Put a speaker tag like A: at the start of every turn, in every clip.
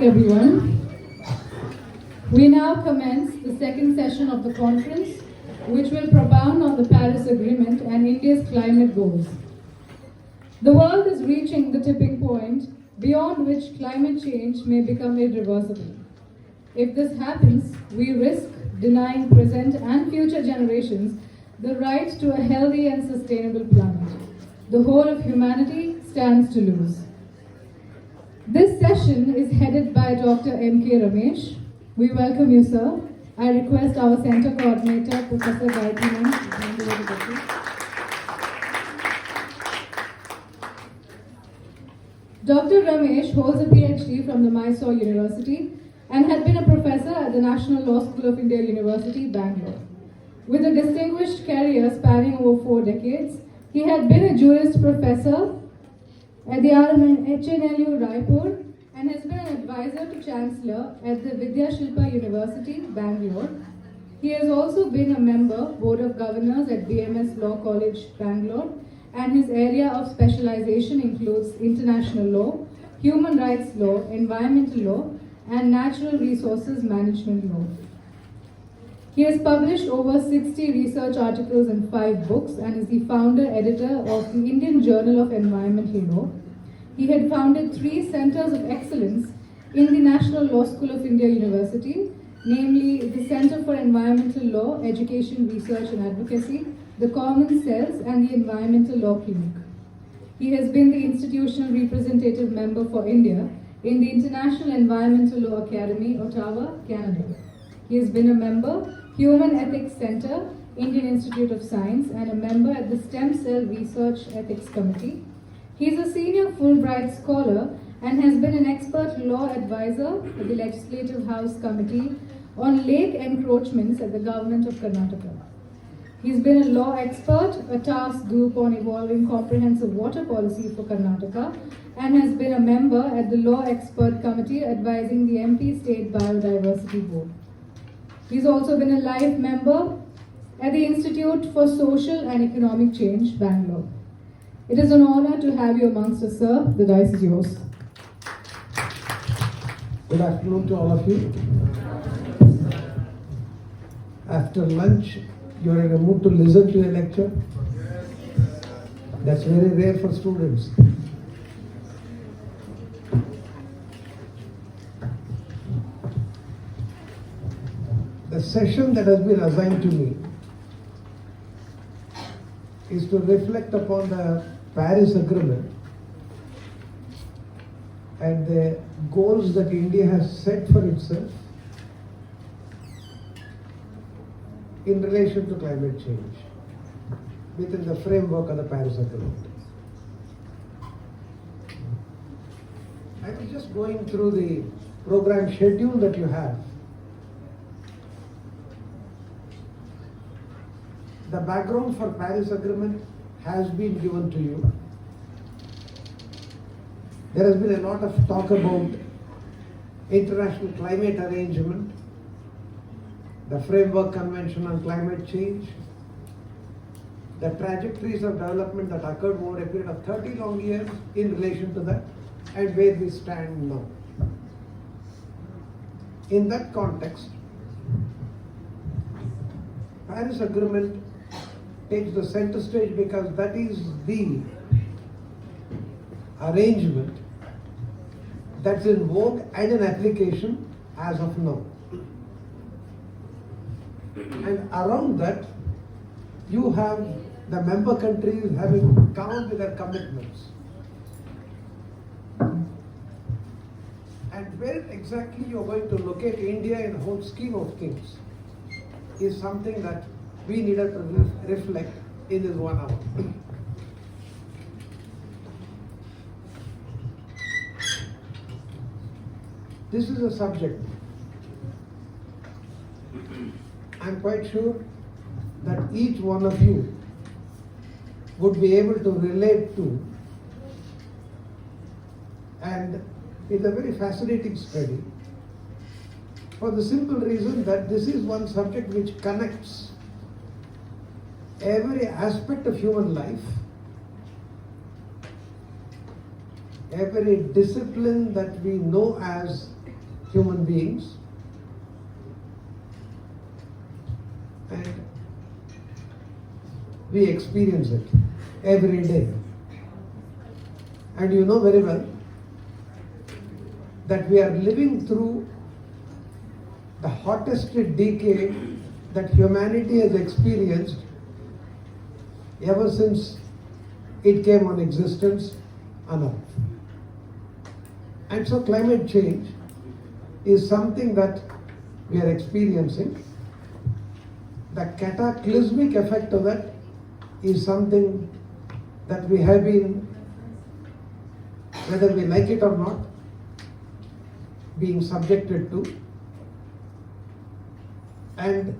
A: everyone. We now commence the second session of the conference, which will propound on the Paris Agreement and India's climate goals. The world is reaching the tipping point beyond which climate change may become irreversible. If this happens, we risk denying present and future generations the right to a healthy and sustainable planet. The whole of humanity stands to lose. This session is headed by Dr. M.K. Ramesh. We welcome you, sir. I request our Center Coordinator, Professor Gayatri Ma'am, to hand over the business. Dr. Ramesh holds a PhD from the Mysore University and had been a professor at the National Law School of India University, Bangalore. With a distinguished career spanning over 4 decades, he had been a Juris Professor at the HNLU Raipur and has been an advisor to Chancellor at the Vidya Shilpa University, Bangalore. He has also been a member, Board of Governors at BMS Law College, Bangalore, and his area of specialization includes international law, human rights law, environmental law, and natural resources management law. He has published over 60 research articles and 5 books and is the founder editor of the Indian Journal of Environmental Law. He had founded 3 centers of excellence in the National Law School of India University, namely the Center for Environmental Law, Education, Research and Advocacy, the Common Cells and the Environmental Law Clinic. He has been the institutional representative member for India in the International Environmental Law Academy, Ottawa, Canada. He has been a member, Human Ethics Center, Indian Institute of Science, and a member at the Stem Cell Research Ethics Committee. He is a senior Fulbright scholar and has been an expert law advisor at the Legislative House Committee on Lake Encroachments at the Government of Karnataka. He's been a law expert, a task group on evolving comprehensive water policy for Karnataka, and has been a member at the Law Expert Committee advising the MP State Biodiversity Board. He's also been a life member at the Institute for Social and Economic Change, Bangalore. It is an honor to have you amongst us, sir. The dice is yours.
B: Good afternoon to all of you. After lunch, you're in a mood to listen to a lecture. That's very rare for students. The session that has been assigned to me is to reflect upon the Paris Agreement and the goals that India has set for itself in relation to climate change within the framework of the Paris Agreement. I was just going through the program schedule that you have. The background for Paris Agreement has been given to you. There has been a lot of talk about international climate arrangement, the Framework Convention on Climate Change, the trajectories of development that occurred over a period of 30 long years in relation to that, and where we stand now. In that context, Paris Agreement takes the center stage because that is the arrangement that's in vogue and in application as of now. And around that, you have the member countries having come up with their commitments. And where exactly you're going to locate India in the whole scheme of things is something that we needed to reflect in this 1 hour. This is a subject I'm quite sure that each one of you would be able to relate to, and it's a very fascinating study for the simple reason that this is one subject which connects every aspect of human life, every discipline that we know as human beings. And we experience it every day. And you know very well that we are living through the hottest decade that humanity has experienced ever since it came on existence on Earth. And so climate change is something that we are experiencing. The cataclysmic effect of that is something that we have been, whether we like it or not, being subjected to. And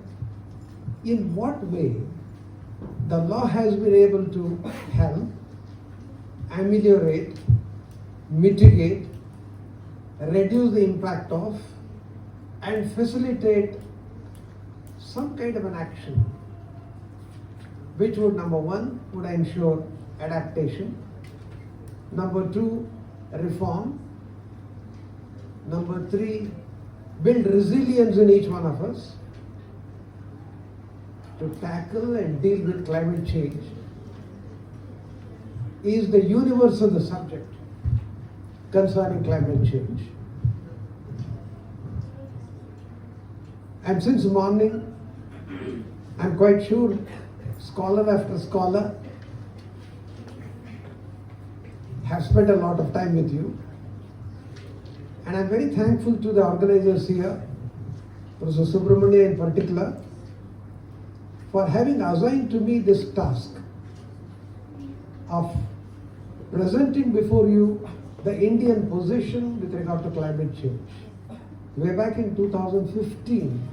B: in what way the law has been able to help, ameliorate, mitigate, reduce the impact of, and facilitate some kind of an action which would, number one, would ensure adaptation, number two, reform, number three, build resilience in each one of us to tackle and deal with climate change, is the universe of the subject concerning climate change. And since morning, I'm quite sure scholar after scholar have spent a lot of time with you. And I'm very thankful to the organizers here, Professor Subramania in particular, for having assigned to me this task of presenting before you the Indian position with regard to climate change. Way back in 2015,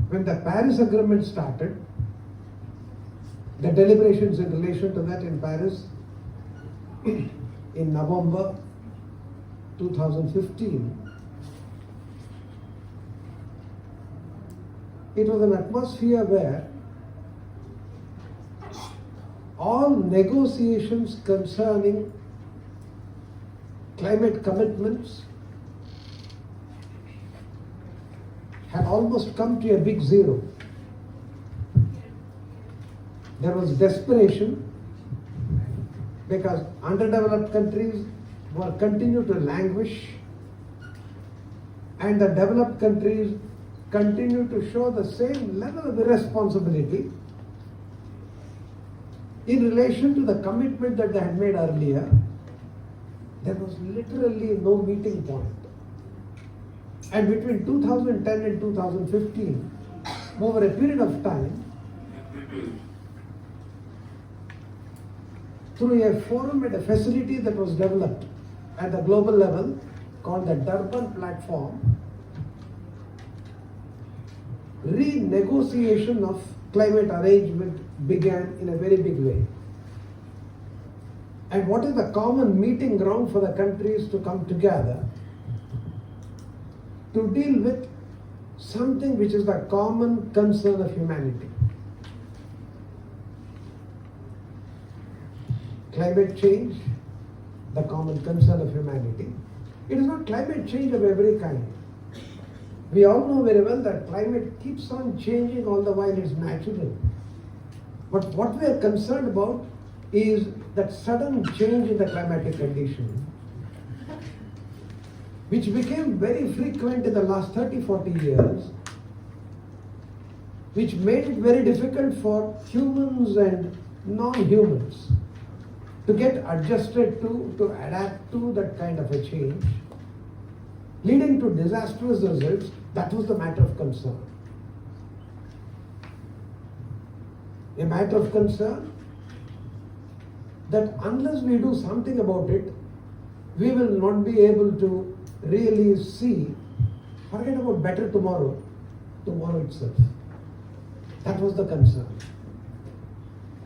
B: when the Paris Agreement started, the deliberations in relation to that in Paris in November 2015, it was an atmosphere where all negotiations concerning climate commitments had almost come to a big zero. There was desperation because underdeveloped countries were continued to languish and the developed countries continue to show the same level of irresponsibility in relation to the commitment that they had made earlier. There was literally no meeting point. And between 2010 and 2015, over a period of time, through a forum and a facility that was developed at the global level called the Durban Platform, renegotiation of climate arrangement began in a very big way. And what is the common meeting ground for the countries to come together to deal with something which is the common concern of humanity? Climate change, the common concern of humanity. It is not climate change of every kind. We all know very well that climate keeps on changing all the while, it's natural. But what we are concerned about is that sudden change in the climatic condition, which became very frequent in the last 30-40 years, which made it very difficult for humans and non-humans to get adjusted to adapt to that kind of a change, leading to disastrous results. That was the matter of concern. A matter of concern that unless we do something about it, we will not be able to really see, forget about better tomorrow, tomorrow itself. That was the concern.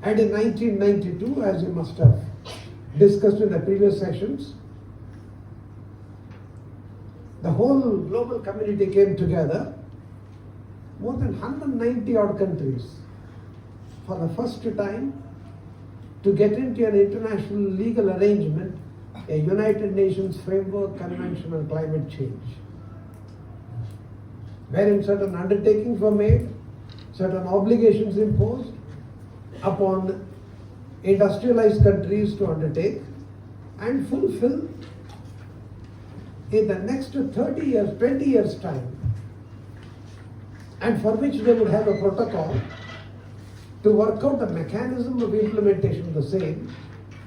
B: And in 1992, as you must have discussed in the previous sessions, the whole global community came together, more than 190 odd countries, for the first time to get into an international legal arrangement a United Nations Framework Convention on Climate Change, wherein certain undertakings were made, certain obligations imposed upon industrialized countries to undertake and fulfill in the next 30 years, 20 years' time, and for which they would have a protocol to work out the mechanism of implementation of the same,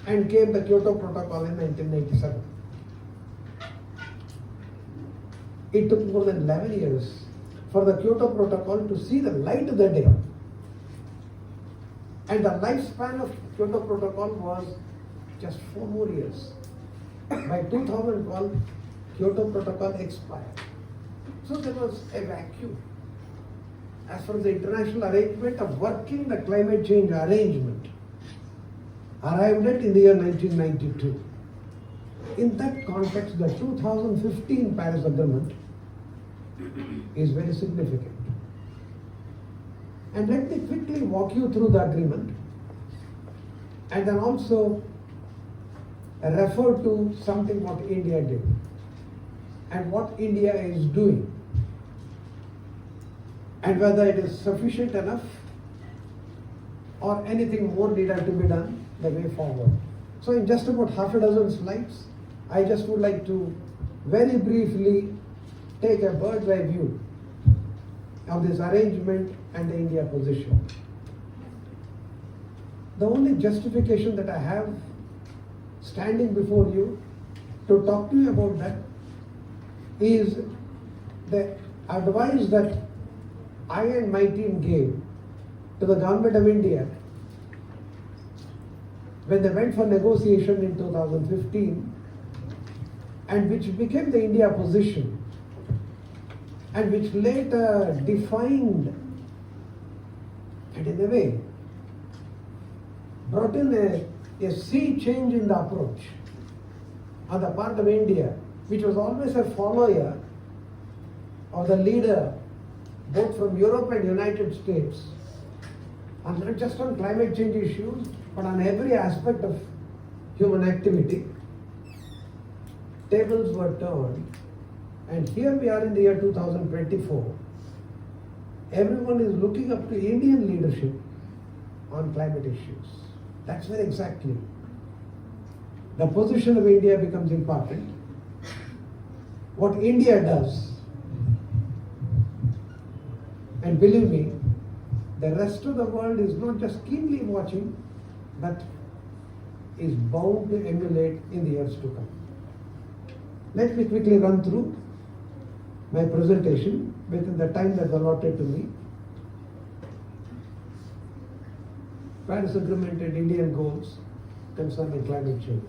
B: and came the Kyoto Protocol in 1997. It took more than 11 years for the Kyoto Protocol to see the light of the day. And the lifespan of Kyoto Protocol was just 4 more years. By 2012, Kyoto Protocol expired. So there was a vacuum. As for the international arrangement of working the climate change arrangement, arrived at in the year 1992. In that context, the 2015 Paris Agreement is very significant. And let me quickly walk you through the agreement and then also refer to something what India did and what India is doing, and whether it is sufficient enough or anything more needed to be done the way forward. So in just about half a dozen slides, I just would like to very briefly take a bird's eye view of this arrangement and the India position. The only justification that I have standing before you to talk to you about that is the advice that I and my team gave to the government of India when they went for negotiation in 2015, and which became the India position, and which later defined and in a way brought in a sea change in the approach on the part of India, which was always a follower of the leader both from Europe and United States, and not just on climate change issues, but on every aspect of human activity. Tables were turned, and here we are in the year 2024. Everyone is looking up to Indian leadership on climate issues. That's where exactly the position of India becomes important. What India does, and believe me, the rest of the world is not just keenly watching, but is bound to emulate in the years to come. Let me quickly run through my presentation within the time that's allotted to me. Paris Agreement and Indian goals concerning climate change.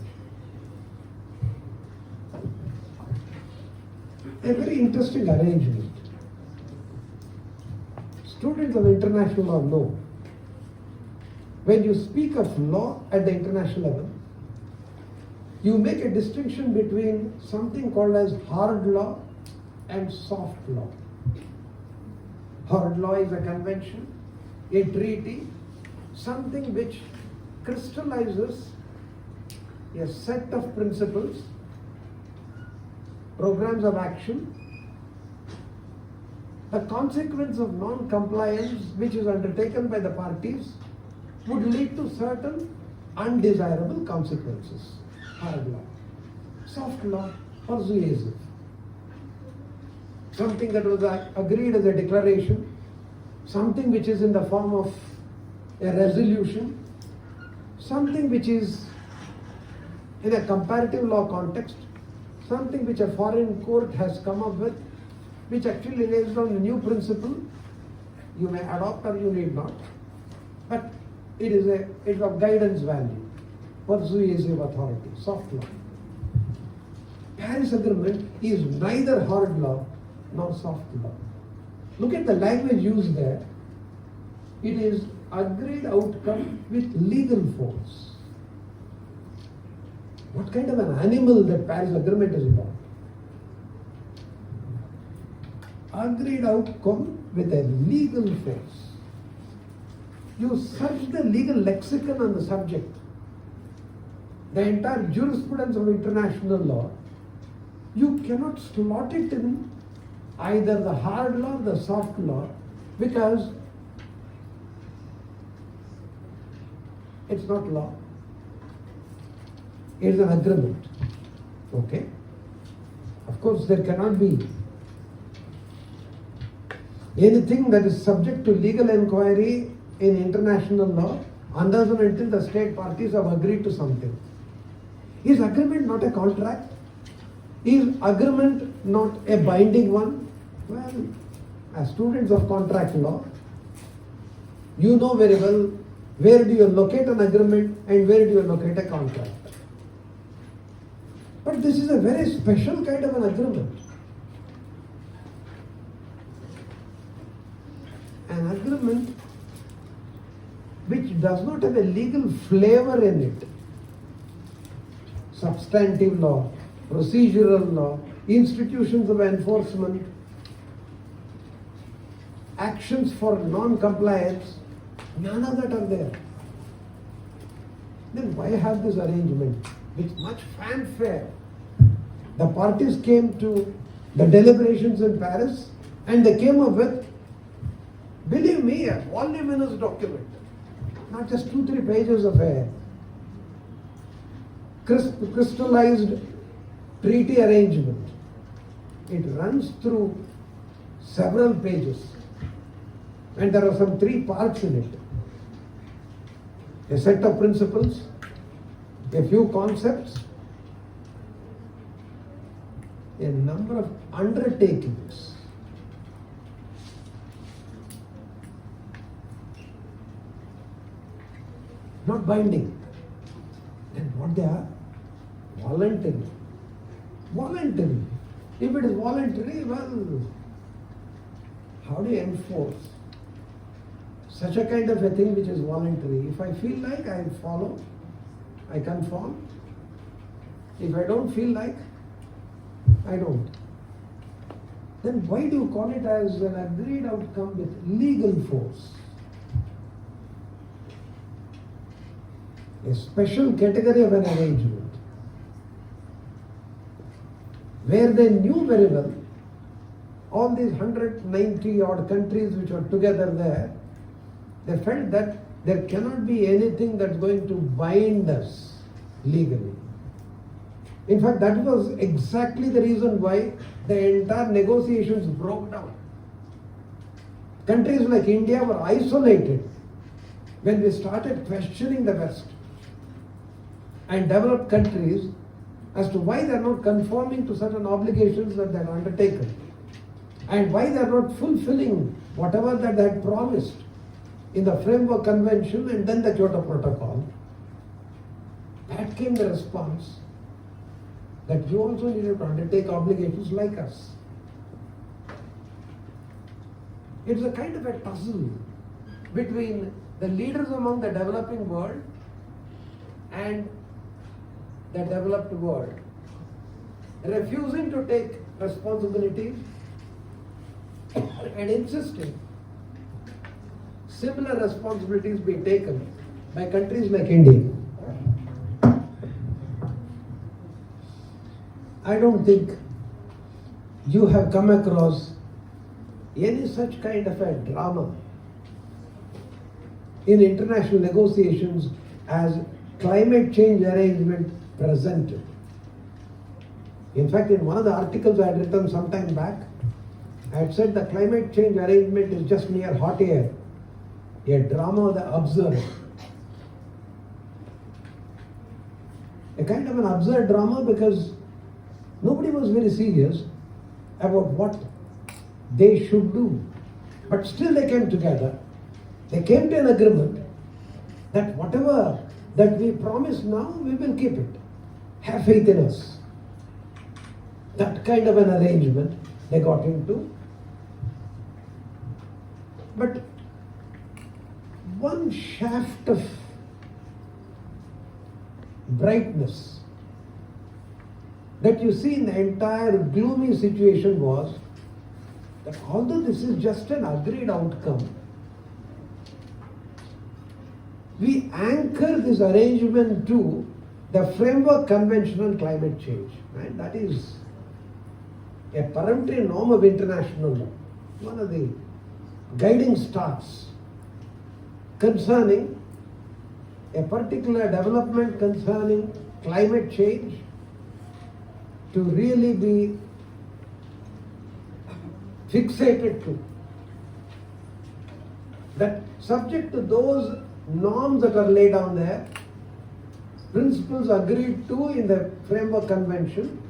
B: A very interesting arrangement. Students of international law know when you speak of law at the international level, you make a distinction between something called as hard law and soft law. Hard law is a convention, a treaty, something which crystallizes a set of principles, programs of action. The consequence of non-compliance which is undertaken by the parties would lead to certain undesirable consequences. Hard law. Soft law, persuasive. Something that was agreed as a declaration, something which is in the form of a resolution, something which is in a comparative law context, something which a foreign court has come up with, which actually lays down a new principle. You may adopt or you need not, but it is of guidance value, persuasive authority, soft law. Paris Agreement is neither hard law nor soft law. Look at the language used there. It is agreed outcome with legal force. What kind of an animal that Paris Agreement is about? Agreed outcome with a legal force. You search the legal lexicon on the subject, the entire jurisprudence of international law, you cannot slot it in either the hard law or the soft law, because it's not law. It's an agreement. Okay? Of course, there cannot be anything that is subject to legal inquiry in international law unless and until the state parties have agreed to something. Is agreement not a contract? Is agreement not a binding one? Well, as students of contract law, you know very well where do you locate an agreement and where do you locate a contract. But this is a very special kind of an agreement. An agreement which does not have a legal flavor in it. Substantive law, procedural law, institutions of enforcement, actions for non-compliance, none of that are there. Then why have this arrangement? With much fanfare, the parties came to the deliberations in Paris and they came up with, believe me, a voluminous document, not just 2-3 pages of a crystallized treaty arrangement. It runs through several pages and there are some 3 parts in it. A set of principles, a few concepts, a number of undertakings. Not binding. Then what they are? Voluntary. Voluntary. If it is voluntary, well, how do you enforce such a kind of a thing which is voluntary? If I feel like, I follow, I conform. If I don't feel like, I don't. Then why do you call it as an agreed outcome with legal force? A special category of an arrangement where they knew very well all these 190 odd countries which are together there, they felt that there cannot be anything that's going to bind us legally. In fact, that was exactly the reason why the entire negotiations broke down. Countries like India were isolated when we started questioning the West and developed countries as to why they are not conforming to certain obligations that they have undertaken and why they are not fulfilling whatever that they had promised in the Framework Convention and then the Kyoto Protocol. That came the response that you also needed to undertake obligations like us. It's a kind of a tussle between the leaders among the developing world and the developed world, refusing to take responsibilities and insisting similar responsibilities be taken by countries like India. I don't think you have come across any such kind of a drama in international negotiations as climate change arrangement presented. In fact, in one of the articles I had written some time back, I had said the climate change arrangement is just mere hot air, a drama of the absurd. A kind of an absurd drama because nobody was very serious about what they should do. But still they came together. They came to an agreement that whatever that we promise now, we will keep it. Have faith in us. That kind of an arrangement they got into. But one shaft of brightness that you see in the entire gloomy situation was that although this is just an agreed outcome, we anchor this arrangement to the Framework Convention on Climate Change, right? That is a peremptory norm of international law, one of the guiding stars concerning a particular development concerning climate change to really be fixated to. That subject to those norms that are laid down there, principles agreed to in the Framework Convention,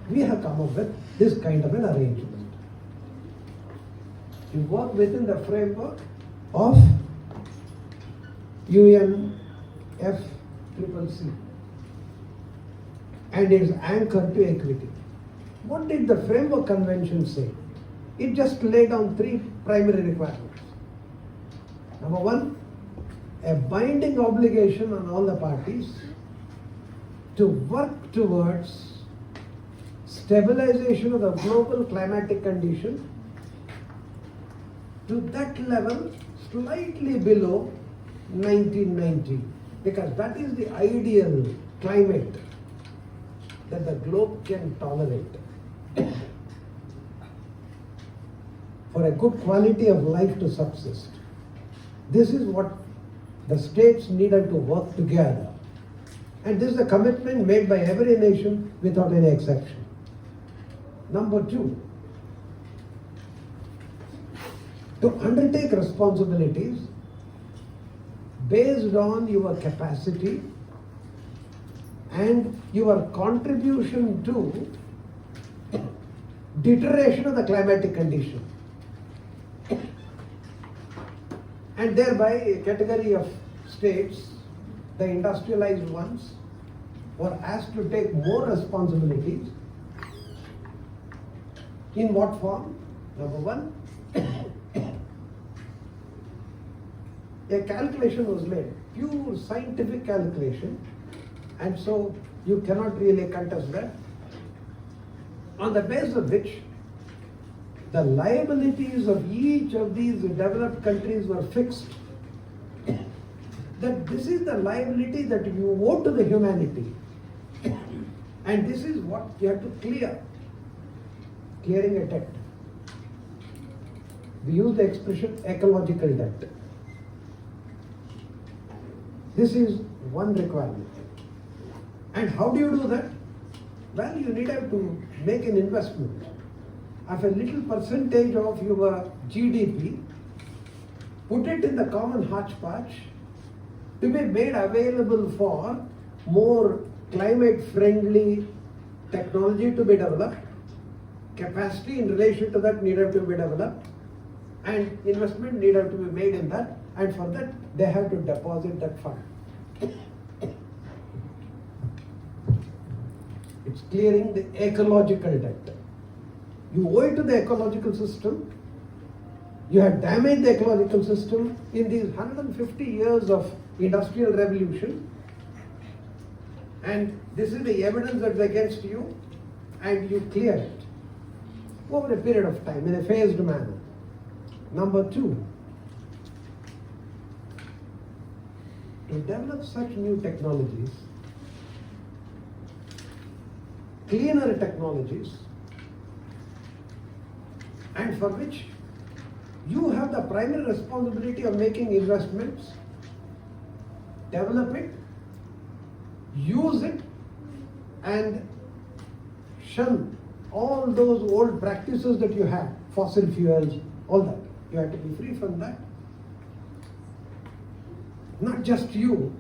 B: we have come up with this kind of an arrangement. You work within the framework of UNFCCC and is anchored to equity. What did the Framework Convention say? It just laid down three primary requirements. Number one, a binding obligation on all the parties to work towards stabilization of the global climatic condition to that level slightly below 1990, because that is the ideal climate that the globe can tolerate for a good quality of life to subsist. This is what the states needed to work together. And this is a commitment made by every nation without any exception. Number two, to undertake responsibilities based on your capacity and your contribution to deterioration of the climatic condition. And thereby a category of states, the industrialized ones, were asked to take more responsibilities. In what form? Number one, a calculation was made, pure scientific calculation, and so you cannot really contest that, on the basis of which the liabilities of each of these developed countries were fixed. That this is the liability that you owe to the humanity, and this is what you have to clear. Clearing a debt. We use the expression ecological debt. This is one requirement. And how do you do that? Well, you need to make an investment of a little percentage of your GDP, put it in the common hodgepodge to be made available for more climate-friendly technology to be developed, capacity in relation to that needed to be developed, and investment needed to be made in that, and for that they have to deposit that fund. It's clearing the ecological debt. You owe it to the ecological system. You have damaged the ecological system in these 150 years of industrial revolution, and this is the evidence that's against you, and you clear it over a period of time in a phased manner. Number two, to develop such new technologies, cleaner technologies, and for which you have the primary responsibility of making investments, develop it, use it, and shun all those old practices that you have, fossil fuels, all that. You have to be free from that. Not just you,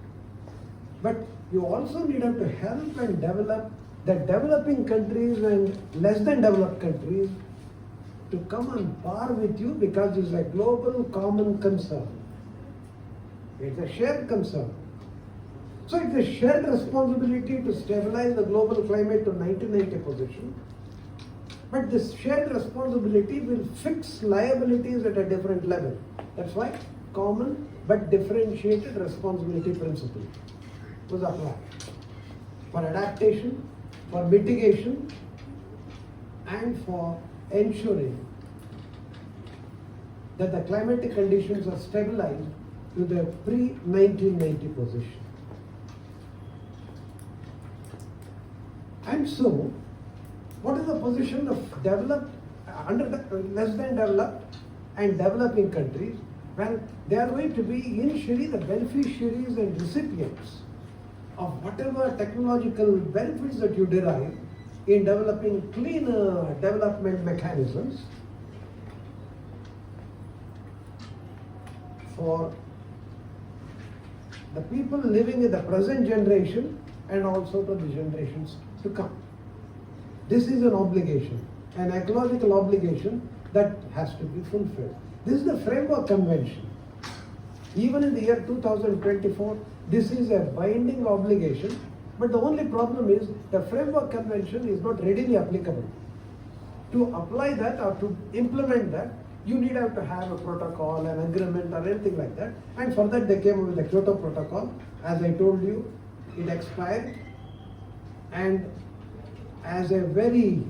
B: but you also needed to help and develop the developing countries and less than developed countries to come on par with you, because it's a global common concern. It's a shared concern. So it's a shared responsibility to stabilize the global climate to 1990 position. But this shared responsibility will fix liabilities at a different level. That's why common but differentiated responsibility principle was applied for adaptation, for mitigation, and for ensuring that the climatic conditions are stabilized to the pre-1990 position. And so, what is the position of developed, less than developed and developing countries? Well, they are going to be initially the beneficiaries and recipients of whatever technological benefits that you derive in developing cleaner development mechanisms for the people living in the present generation and also to the generations to come. This is an obligation, an ecological obligation that has to be fulfilled. This is the Framework Convention. Even in the year 2024, this is a binding obligation, but the only problem is the Framework Convention is not readily applicable. To apply that or to implement that, you need to have a protocol, an agreement or anything like that. And for that they came up with the Kyoto Protocol. As I told you, it expired, and as a very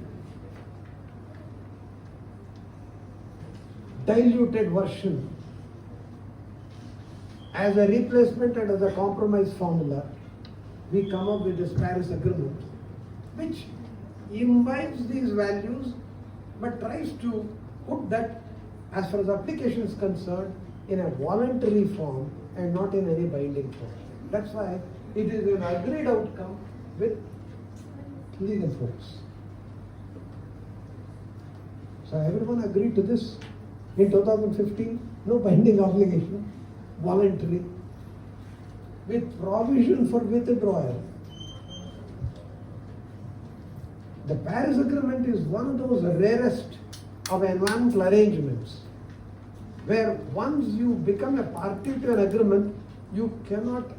B: diluted version, as a replacement and as a compromise formula, we come up with this Paris Agreement, which imbibes these values but tries to put that, as far as application is concerned, in a voluntary form and not in any binding form. That's why it is an agreed outcome with legal force. So everyone agreed to this in 2015, no binding obligation, voluntary, with provision for withdrawal. The Paris Agreement is one of those rarest of environmental arrangements where once you become a party to an agreement, you cannot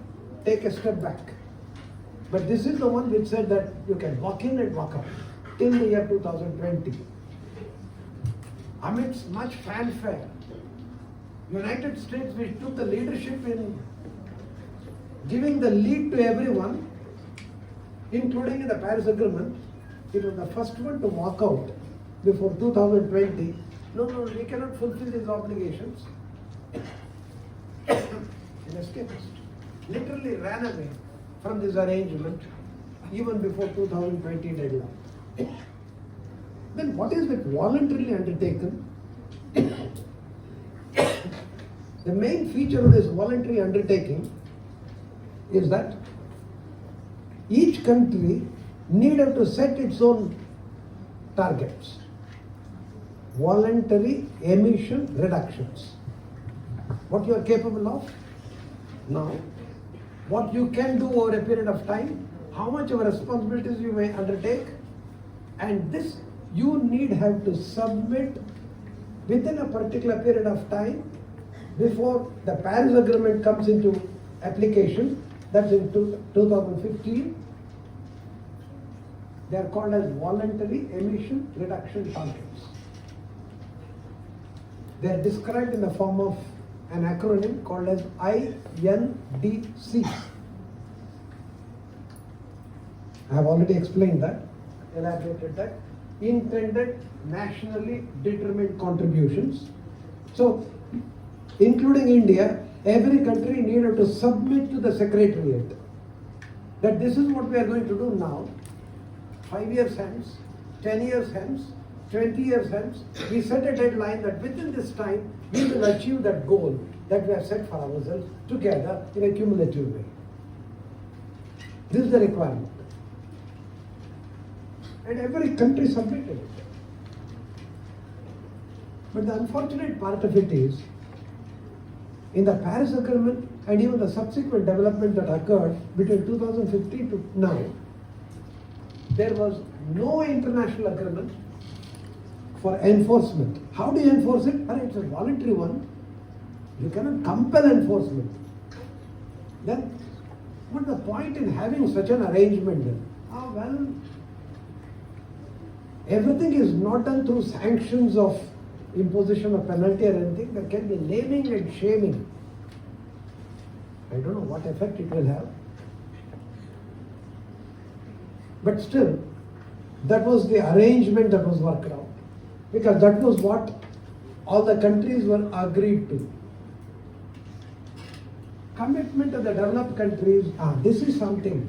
B: take a step back. But this is the one which said that you can walk in and walk out till the year 2020. Amidst much fanfare, United States, which took the leadership in giving the lead to everyone, including in the Paris Agreement, it was the first one to walk out before 2020. No, we cannot fulfill these obligations. An escapist literally ran away from this arrangement even before 2020 deadline. Then what is it voluntarily undertaken? The main feature of this voluntary undertaking is that each country needed to set its own targets. Voluntary emission reductions. What you are capable of now, what you can do over a period of time, how much of responsibilities you may undertake, and this you have to submit within a particular period of time before the Paris Agreement comes into application. That's in 2015. They are called as voluntary emission reduction targets. They are described in the form of an acronym called as INDC. I have already explained that, elaborated that. Intended nationally determined contributions. So, including India, every country needed to submit to the Secretariat that this is what we are going to do now. 5 years hence, 10 years hence, 20 years hence, we set a deadline that within this time we will achieve that goal that we have set for ourselves together in a cumulative way. This is the requirement. And every country submitted it. But the unfortunate part of it is, in the Paris Agreement and even the subsequent development that occurred between 2015 to now, there was no international agreement for enforcement. How do you enforce it? It's a voluntary one. You cannot compel enforcement. Then, what's the point in having such an arrangement then? Well, everything is not done through sanctions of imposition of penalty or anything. There can be naming and shaming. I don't know what effect it will have. But still, that was the arrangement that was worked out. Because that was what all the countries were agreed to. Commitment of the developed countries, this is something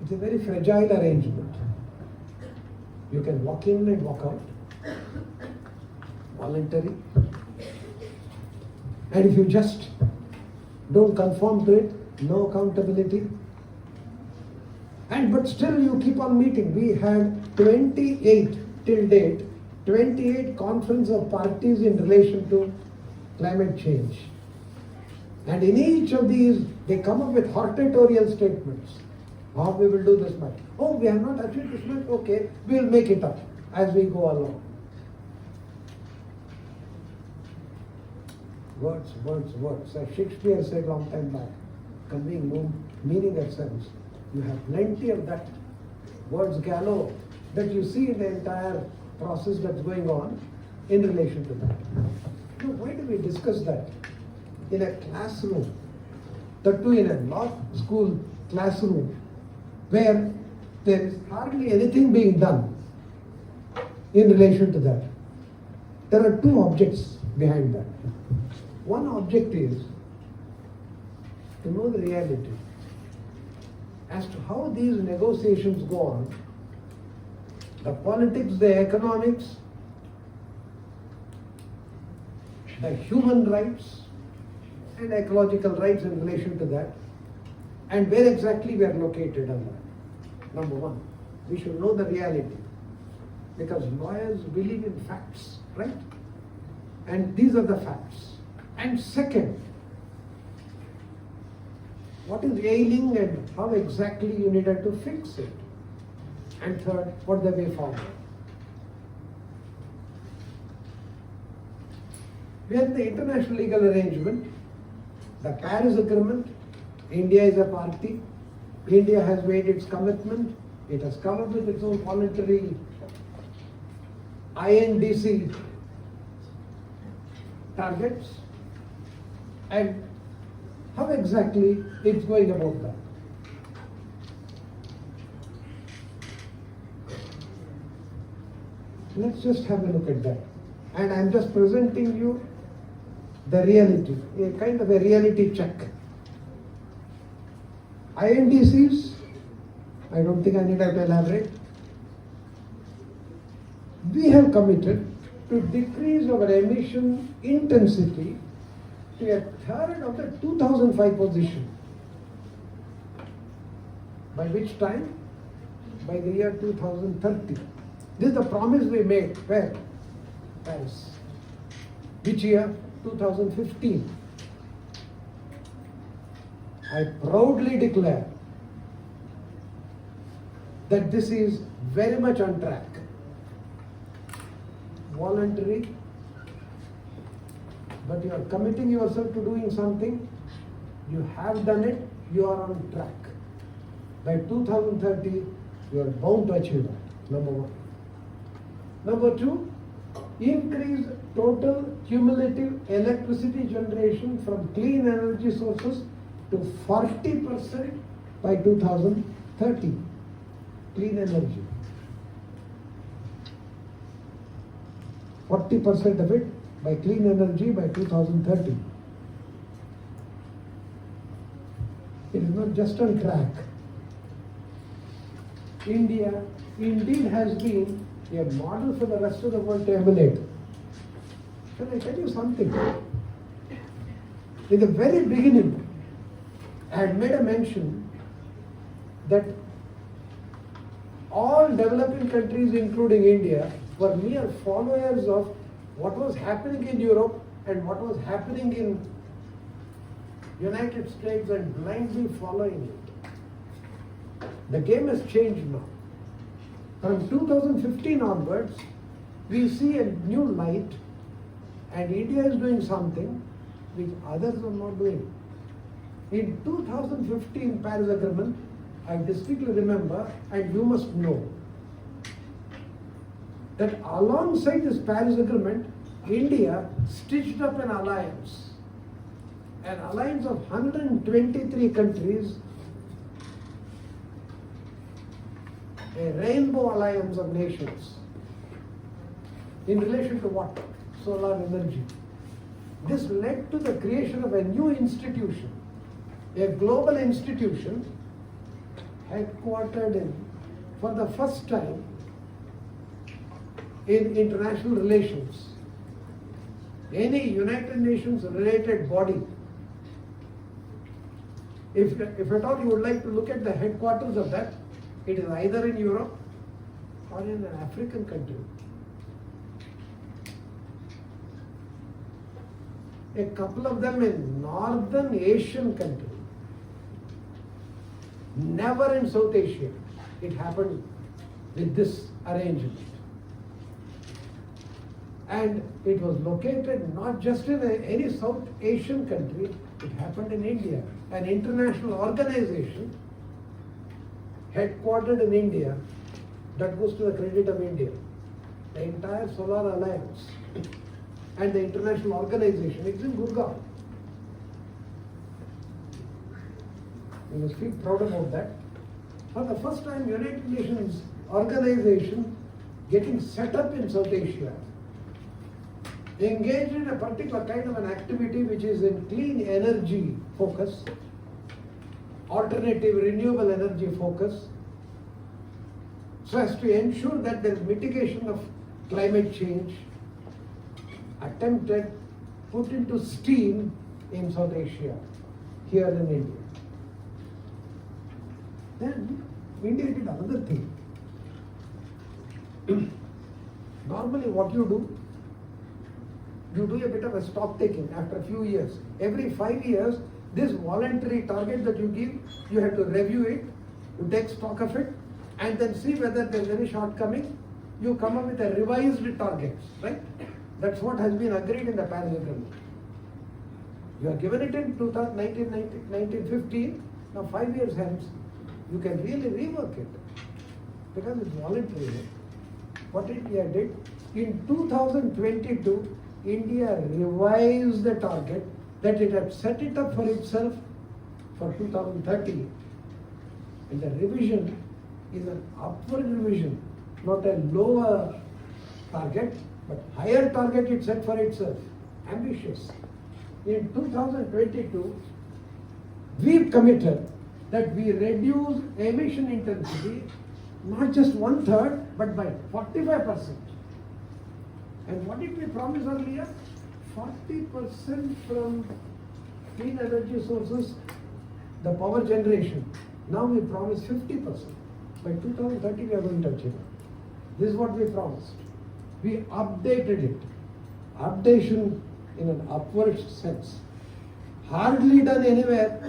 B: It's a very fragile arrangement. You can walk in and walk out, voluntary. And if you just don't conform to it, no accountability. But still you keep on meeting. We had 28 till date, 28 conference of parties in relation to climate change. And in each of these, they come up with hortatorial statements. Oh, we will do this much. Oh, we have not achieved this much. Okay, we will make it up as we go along. Words, words, words. As Shakespeare said long time back, conveying no meaning or sense. You have plenty of that words galore that you see in the entire process that's going on in relation to that. Now, why do we discuss that in a classroom, that too in a law school classroom, where there is hardly anything being done in relation to that? There are two objects behind that. One object is to know the reality as to how these negotiations go on, the politics, the economics, the human rights and ecological rights in relation to that, and where exactly we are located on that. Number one, we should know the reality, because lawyers believe in facts, right? And these are the facts. And second, what is ailing and how exactly you needed to fix it? And third, what the way forward? We have the international legal arrangement, the Paris Agreement. India is a party. India has made its commitment. It has come up with its own voluntary INDC targets. And how exactly it's going about that? Let's just have a look at that. And I'm just presenting you the reality, a kind of a reality check. INDCs, I don't think I need to elaborate. We have committed to decrease our emission intensity to a third of the 2005 position. By which time? By the year 2030. This is the promise we made. Where? Paris. Which year? 2015. I proudly declare that this is very much on track. Voluntary, but you are committing yourself to doing something. You have done it, you are on track. By 2030, you are bound to achieve that. Number one. Number two, increase total cumulative electricity generation from clean energy sources to 40% by 2030. Clean energy. 40% of it by clean energy by 2030. It is not just on track. India indeed has been a model for the rest of the world to emulate. Can I tell you something? In the very beginning, I had made a mention that all developing countries, including India, were mere followers of what was happening in Europe and what was happening in United States and blindly following it. The game has changed now. From 2015 onwards, we see a new light, and India is doing something which others are not doing. In 2015 Paris Agreement, I distinctly remember, and you must know, that alongside this Paris Agreement, India stitched up an alliance of 123 countries, a rainbow alliance of nations. In relation to what? Solar energy. This led to the creation of a new institution, a global institution headquartered in, for the first time, in international relations. Any United Nations related body, if at all you would like to look at the headquarters of that, it is either in Europe or in an African country. A couple of them in Northern Asian country. Never in South Asia. It happened with this arrangement. And it was located not just in any South Asian country, it happened in India. An international organization headquartered in India, that goes to the credit of India. The entire Solar Alliance and the international organization, it's in Gurgaon. We must feel proud about that. For the first time, United Nations organization getting set up in South Asia, engaged in a particular kind of an activity which is in clean energy focus, alternative renewable energy focus, so as to ensure that there is mitigation of climate change, attempted, put into steam in South Asia, here in India. Then India did another thing. Normally what you do a bit of a stock taking after a few years. Every 5 years, this voluntary target that you give, you have to review it, you take stock of it, and then see whether there is any shortcoming. You come up with a revised targets, right? That's what has been agreed in the Paris Agreement. You are given it in 1915, now 5 years hence, you can really rework it because it's voluntary. What India did, in 2022, India revised the target that it had set it up for itself for 2030. And the revision is an upward revision, not a lower target, but higher target it set for itself. Ambitious. In 2022, we committed that we reduce emission intensity not just 1/3, but by 45%. And what did we promise earlier? 40% from clean energy sources, the power generation. Now we promise 50%. By 2030 we are going to achieve it. This is what we promised. We updated it. Updation in an upward sense. Hardly done anywhere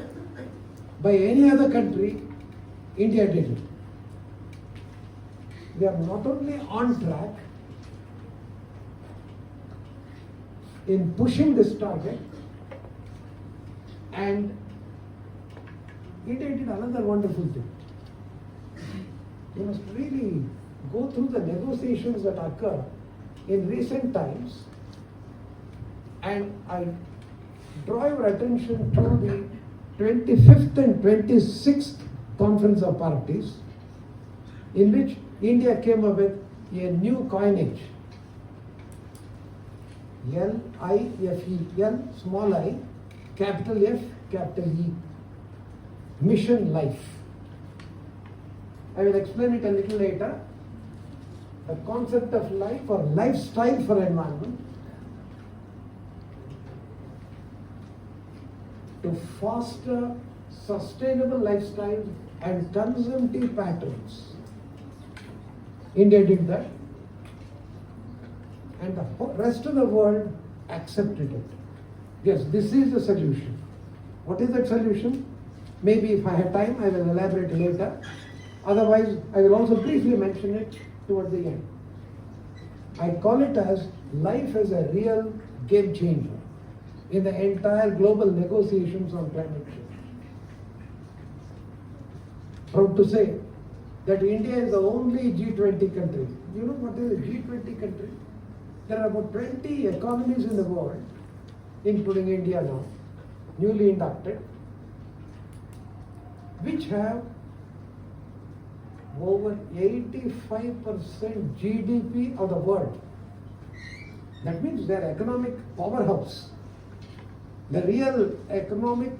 B: by any other country. India did it. We are not only on track in pushing this target, and India did another wonderful thing. You must really go through the negotiations that occur in recent times, and I draw your attention to the 25th and 26th Conference of Parties, in which India came up with a new coinage. LIFE, L small I, capital F, capital E. Mission Life. I will explain it a little later. The concept of life or lifestyle for environment, to foster sustainable lifestyles and consumptive patterns. India did that, and the rest of the world accepted it. Yes, this is the solution. What is that solution? Maybe if I have time, I will elaborate later. Otherwise, I will also briefly mention it toward the end. I call it as life as a real game changer in the entire global negotiations on climate change. Proud to say that India is the only G20 country. You know what is a G20 country? There are about 20 economies in the world, including India now, newly inducted, which have over 85% GDP of the world. That means they are economic powerhouse. The real economic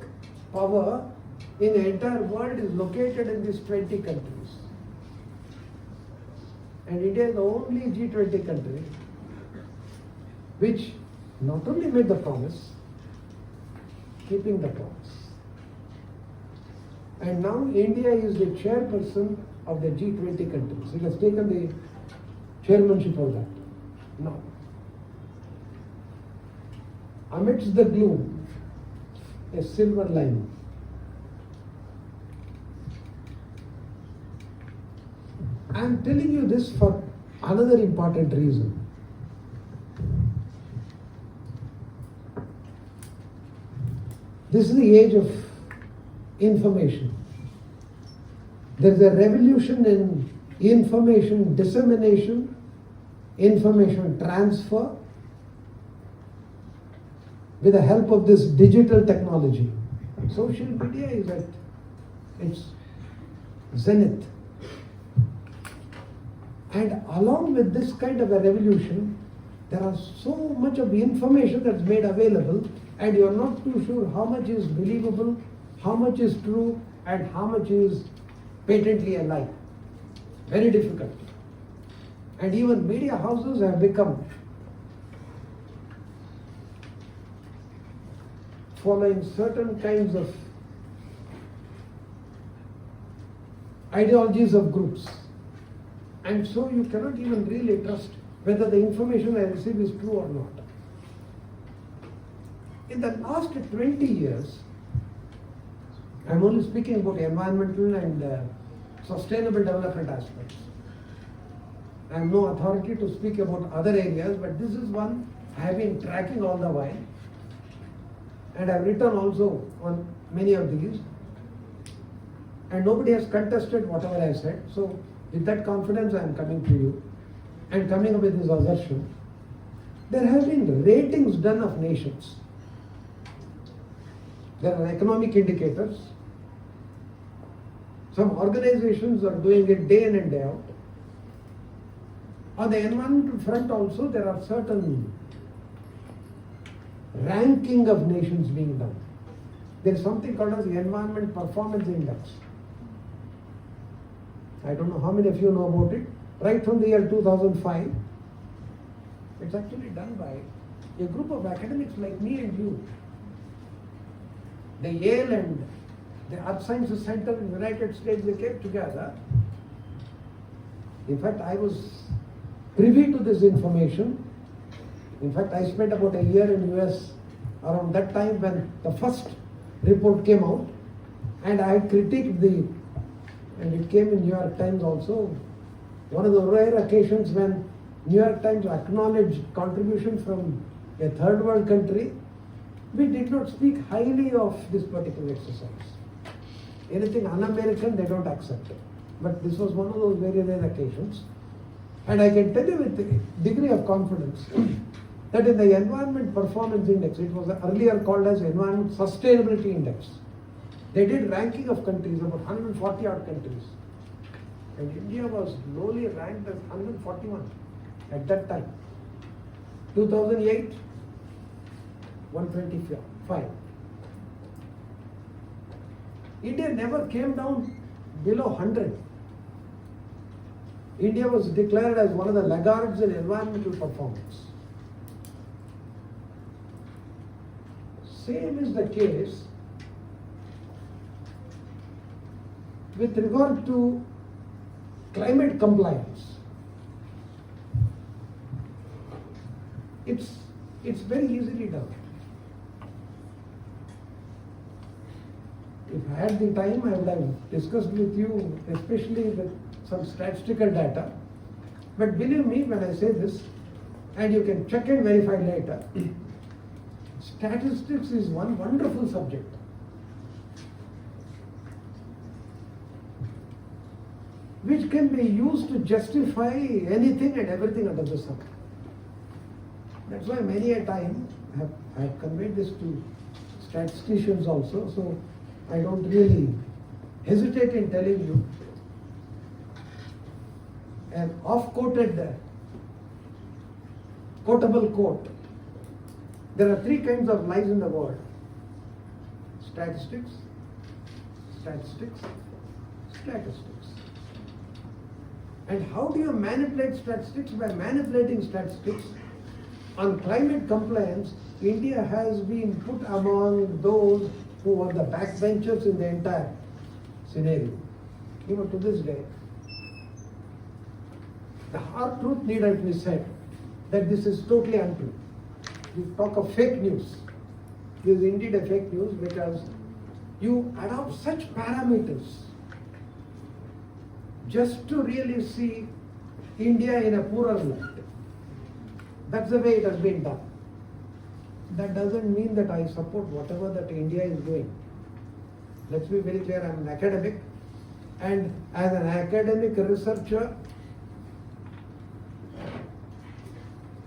B: power in the entire world is located in these 20 countries. And India is the only G20 country which not only made the promise, keeping the promise. And now India is the chairperson of the G20 countries. It has taken the chairmanship of that. Now, amidst the gloom, a silver lining. I am telling you this for another important reason. This is the age of information. There is a revolution in information dissemination, information transfer, with the help of this digital technology. Social media is at its zenith. And along with this kind of a revolution, there are so much of information that's made available, and you're not too sure how much is believable, how much is true, and how much is patently a lie. Very difficult. And even media houses have become following certain kinds of ideologies of groups. And so you cannot even really trust whether the information I receive is true or not. In the last 20 years, I'm only speaking about environmental and sustainable development aspects. I am no authority to speak about other areas, but this is one I have been tracking all the while. And I've written also on many of these. And nobody has contested whatever I said. So with that confidence I am coming to you and coming up with this assertion. There have been ratings done of nations. There are economic indicators. Some organizations are doing it day in and day out. On the environmental front also, there are certain ranking of nations being done. There is something called as the Environment Performance Index. I don't know how many of you know about it. Right from the year 2005, it's actually done by a group of academics like me and you. The Yale and the Earth Sciences Center in the United States, they came together. In fact, I was privy to this information. In fact, I spent about a year in US around that time when the first report came out, and I had critiqued and it came in New York Times also. One of the rare occasions when New York Times acknowledged contribution from a third world country, we did not speak highly of this particular exercise. Anything un-American, they don't accept it. But this was one of those very rare occasions. And I can tell you with a degree of confidence that in the Environment Performance Index, it was earlier called as Environment Sustainability Index. They did ranking of countries, about 140 odd countries. And India was lowly ranked as 141 at that time. 2008, 125. India never came down below 100. India was declared as one of the laggards in environmental performance. Same is the case with regard to climate compliance. It's very easily done. If I had the time, I would have discussed with you, especially with some statistical data. But believe me when I say this, and you can check and verify later, statistics is one wonderful subject. Which can be used to justify anything and everything under the sun. That's why many a time I have conveyed this to statisticians also, so I don't really hesitate in telling you an off-quoted, quotable quote. There are three kinds of lies in the world: statistics, Statistics. Statistics. And how do you manipulate statistics? By manipulating statistics on climate compliance, India has been put among those who were the backbenchers in the entire scenario. Even to this day, the hard truth needed to be said that this is totally untrue. You talk of fake news. This is indeed a fake news because you adopt such parameters just to really see India in a poorer light. That's the way it has been done. That doesn't mean that I support whatever that India is doing. Let's be very clear, I'm an academic, and as an academic researcher,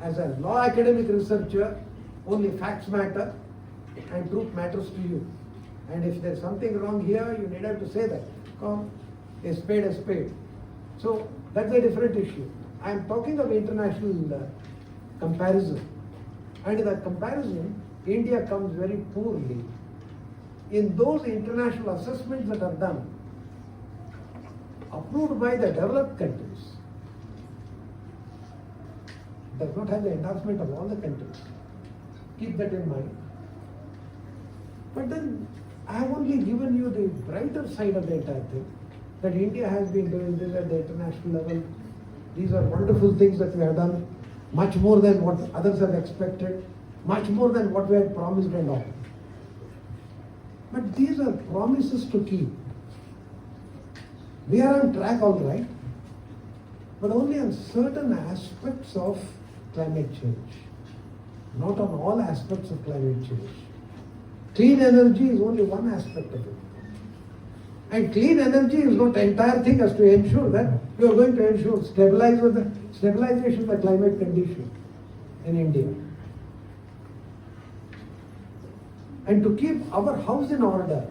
B: as a law academic researcher, only facts matter and truth matters to you. And if there's something wrong here, you needed to say that. Come, a spade, a spade. So that's a different issue. I'm talking of international comparison. And in that comparison, India comes very poorly. In those international assessments that are done, approved by the developed countries, does not have the endorsement of all the countries. Keep that in mind. But then I have only given you the brighter side of the entire thing, that India has been doing this at the international level. These are wonderful things that we have done, much more than what others have expected, much more than what we had promised and all. But these are promises to keep. We are on track, all right, but only on certain aspects of climate change, not on all aspects of climate change. Clean energy is only one aspect of it. And clean energy is not the entire thing, as to ensure that you are going to ensure stabilization of the climate condition in India. And to keep our house in order,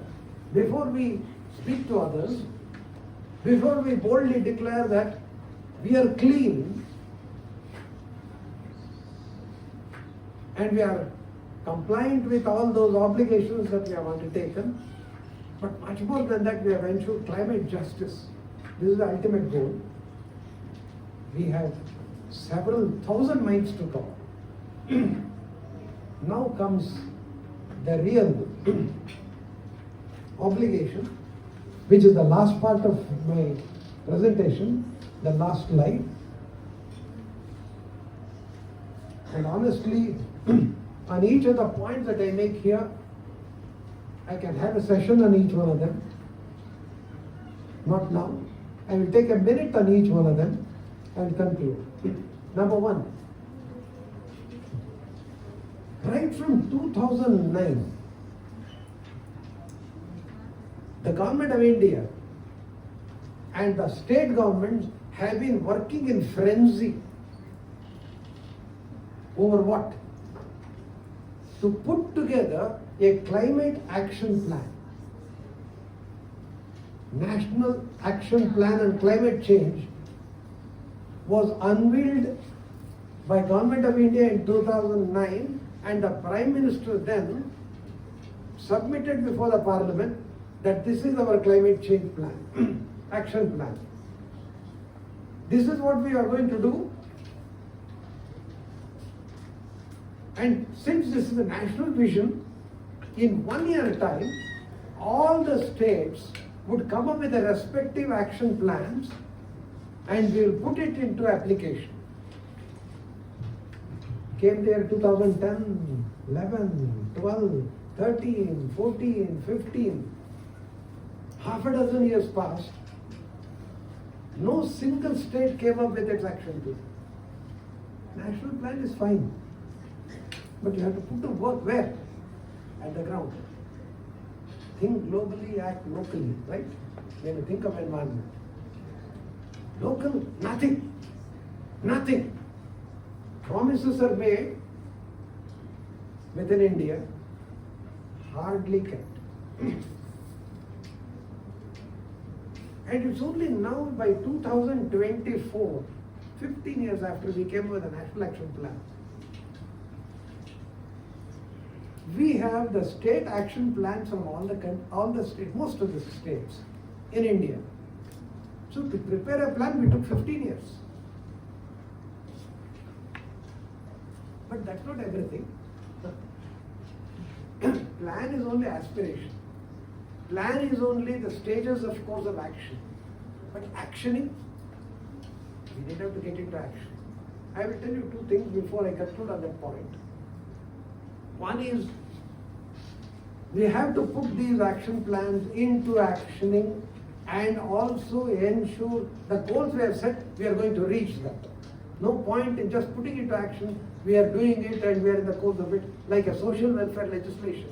B: before we speak to others, before we boldly declare that we are clean and we are compliant with all those obligations that we have undertaken, but much more than that, we have ensured climate justice. This is the ultimate goal. We have several thousand miles to cover. Now comes the real obligation, which is the last part of my presentation, the last slide. And honestly, on each of the points that I make here, I can have a session on each one of them. Not now. I will take a minute on each one of them and conclude. Number one, right from 2009, the government of India and the state governments have been working in frenzy over what? To put together a climate action plan. National Action Plan on Climate Change was unveiled by Government of India in 2009, and the Prime Minister then submitted before the Parliament that this is our climate change plan, action plan. This is what we are going to do. And since this is a national vision, in 1 year time, all the states would come up with their respective action plans and we will put it into application. Came there 2010, 11, 12, 13, 14, 15. Half a dozen years passed. No single state came up with its action plan. National plan is fine. But you have to put to work where? At the ground. Think globally, act locally, right? When you think of environment. Local, nothing. Nothing. Promises are made within India, hardly kept. And it's only now by 2024, 15 years after we came with a National Action Plan, We have the state action plans from all the states, most of the states in India. So to prepare a plan, we took 15 years. But that's not everything. Plan is only aspiration. Plan is only the stages of course of action. But actioning, we need to get into action. I will tell you two things before I conclude on that point. One is, we have to put these action plans into actioning and also ensure the goals we have set, we are going to reach them. No point in just putting it to action, we are doing it and we are in the course of it, like a social welfare legislation.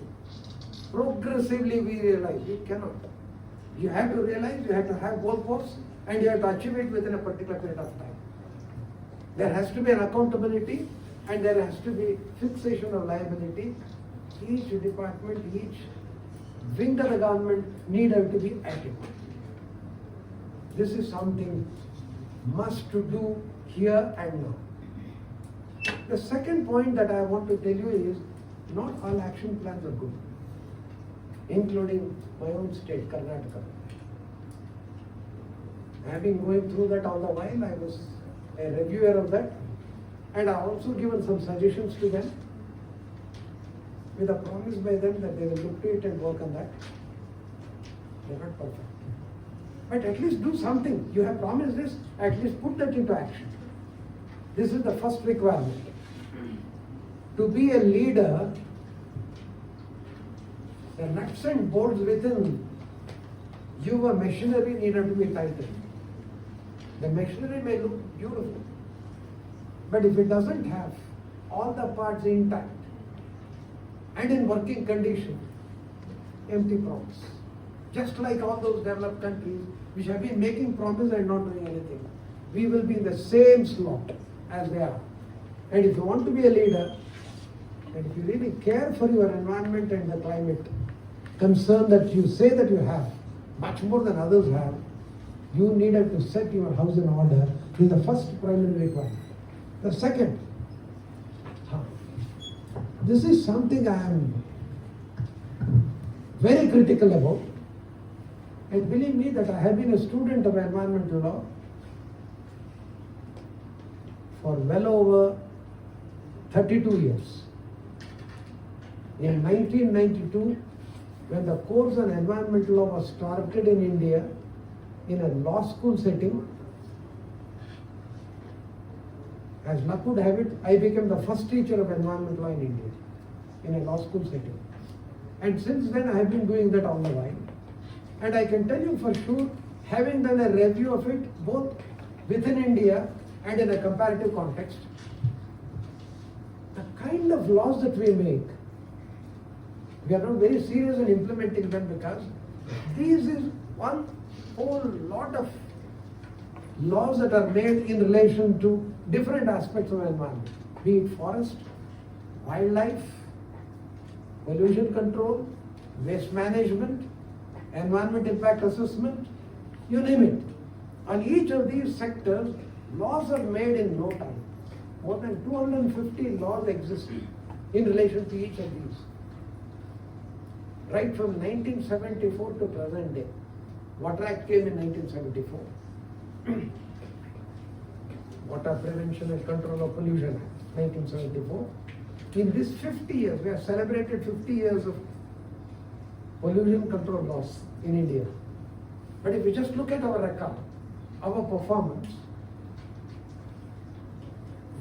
B: Progressively we realize we cannot. You have to realize you have to have goalposts and you have to achieve it within a particular period of time. There has to be an accountability and there has to be fixation of liability. Each department, each wing of the government needed to be active. This is something must to do here and now. The second point that I want to tell you is, not all action plans are good, including my own state, Karnataka. I have been going through that all the while. I was a reviewer of that, and I also given some suggestions to them with a promise by them that they will look to it and work on that. They are not perfect, but at least do something. You have promised this, at least put that into action. This is the first requirement. To be a leader, the nuts and bolts within your machinery needed to be tightened. The machinery may look beautiful, but if it doesn't have all the parts intact and in working condition, empty promise. Just like all those developed countries which have been making promise and not doing anything, we will be in the same slot as they are. And if you want to be a leader, and if you really care for your environment and the climate, concern that you say that you have, much more than others have, you needed to set your house in order in the first primary requirement. The second, this is something I am very critical about, and believe me that I have been a student of environmental law for well over 32 years. In 1992, when the course on environmental law was started in India, in a law school setting, as luck would have it, I became the first teacher of environmental law in India, in a law school setting. And since then I have been doing that all the while. And I can tell you for sure, having done a review of it, both within India and in a comparative context, the kind of laws that we make, we are not very serious in implementing them, because this is one whole lot of laws that are made in relation to different aspects of environment, be it forest, wildlife, pollution control, waste management, environment impact assessment, you name it. On each of these sectors, laws are made in no time. More than 250 laws exist in relation to each of these. Right from 1974 to present day. Water Act came in 1974. Water Prevention and Control of Pollution Act, 1974. In this 50 years, we have celebrated 50 years of pollution control laws in India. But if we just look at our record, our performance,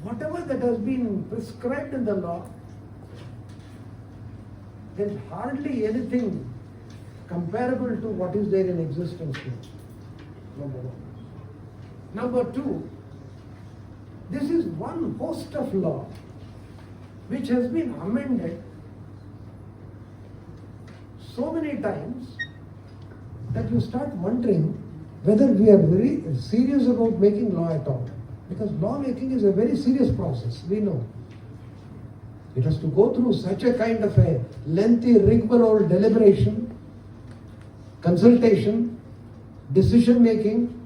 B: whatever that has been prescribed in the law, there's hardly anything comparable to what is there in existence now. Number one. Number two, this is one host of law which has been amended so many times that you start wondering whether we are very serious about making law at all. Because law making is a very serious process, we know. It has to go through such a kind of a lengthy rigmarole deliberation, consultation, decision making,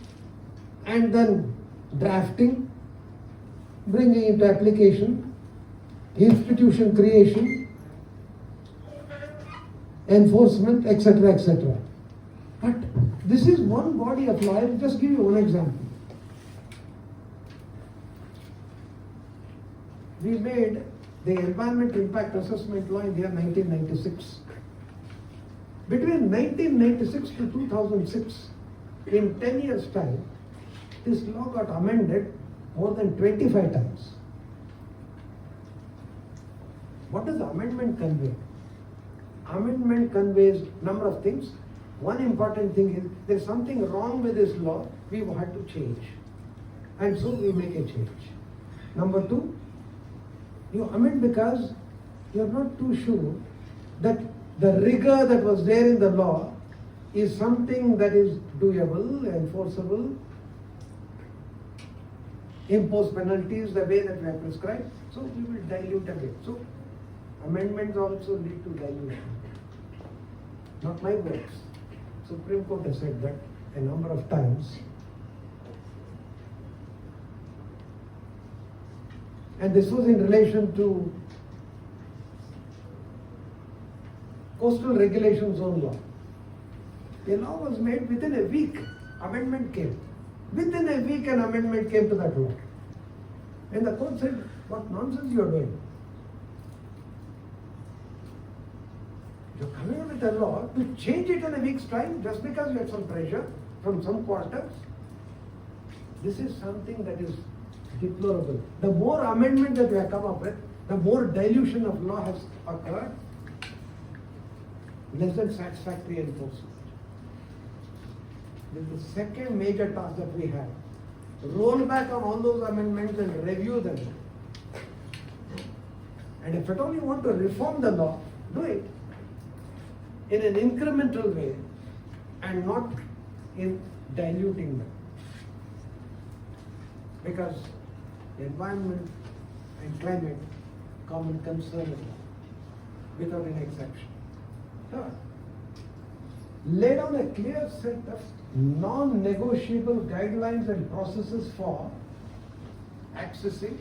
B: and then drafting, bringing into application, institution creation, enforcement, etc., etc. But this is one body of law. I will just give you one example. We made the Environmental Impact Assessment Law in the year 1996. Between 1996 to 2006, in 10 years' time, this law got amended more than 25 times. What does amendment convey? Amendment conveys number of things. One important thing is there's something wrong with this law, we had to change. And so we make a change. Number two, you amend because you're not too sure that the rigor that was there in the law is something that is doable, enforceable, impose penalties the way that we have prescribed. So we will dilute a bit. So amendments also lead to dilution. Not my words. Supreme Court has said that a number of times. And this was in relation to Coastal Regulation Zone law. A law was made within a week, amendment came. Within a week an amendment came to that law. And the court said, what nonsense you are doing. You're coming up with a law to change it in a week's time just because you had some pressure from some quarters. This is something that is deplorable. The more amendment that we have come up with, the more dilution of law has occurred, less than satisfactory enforcement. This is the second major task that we have. Roll back on all those amendments and review them. And if at all you want to reform the law, do it in an incremental way and not in diluting them. Because the environment and climate common concern without an exception. Third, lay down a clear set of non-negotiable guidelines and processes for accessing,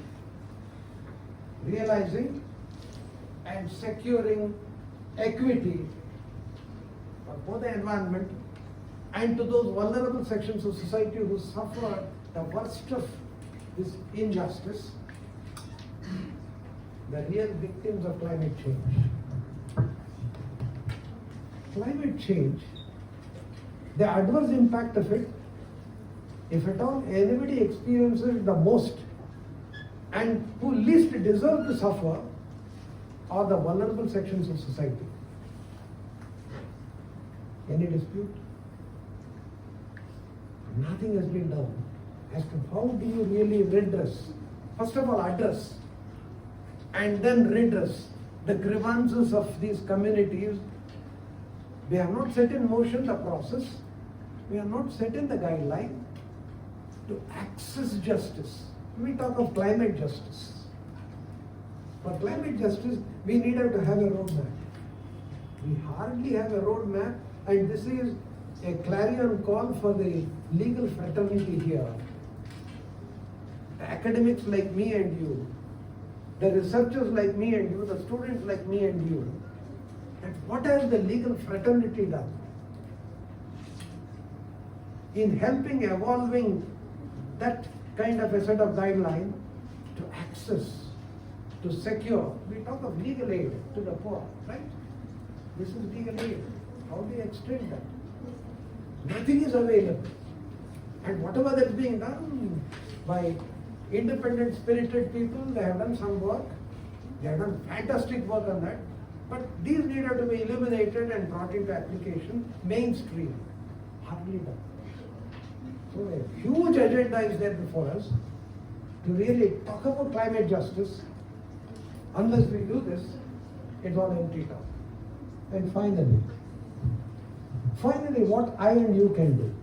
B: realizing, and securing equity for both the environment and to those vulnerable sections of society who suffer the worst of this injustice, the real victims of climate change. Climate change, the adverse impact of it, if at all anybody experiences the most and who least deserve to suffer, are the vulnerable sections of society. Any dispute? Nothing has been done as to how do you really redress, first of all address, and then redress the grievances of these communities. We have not set in motion the process, we have not set in the guideline to access justice. We talk of climate justice. For climate justice, we need to have a roadmap. We hardly have a roadmap, and this is a clarion call for the legal fraternity here. The academics like me and you, the researchers like me and you, the students like me and you. And what has the legal fraternity done in helping evolving that kind of a set of guideline to access, to secure? We talk of legal aid to the poor, right? This is legal aid. How do you extend that? Nothing is available. And whatever that's being done by independent, spirited people, they have done some work. They have done fantastic work on that. But these needed to be eliminated and brought into application, mainstream. Hardly done. So a huge agenda is there before us to really talk about climate justice. Unless we do this, it's all empty talk. And finally, what I and you can do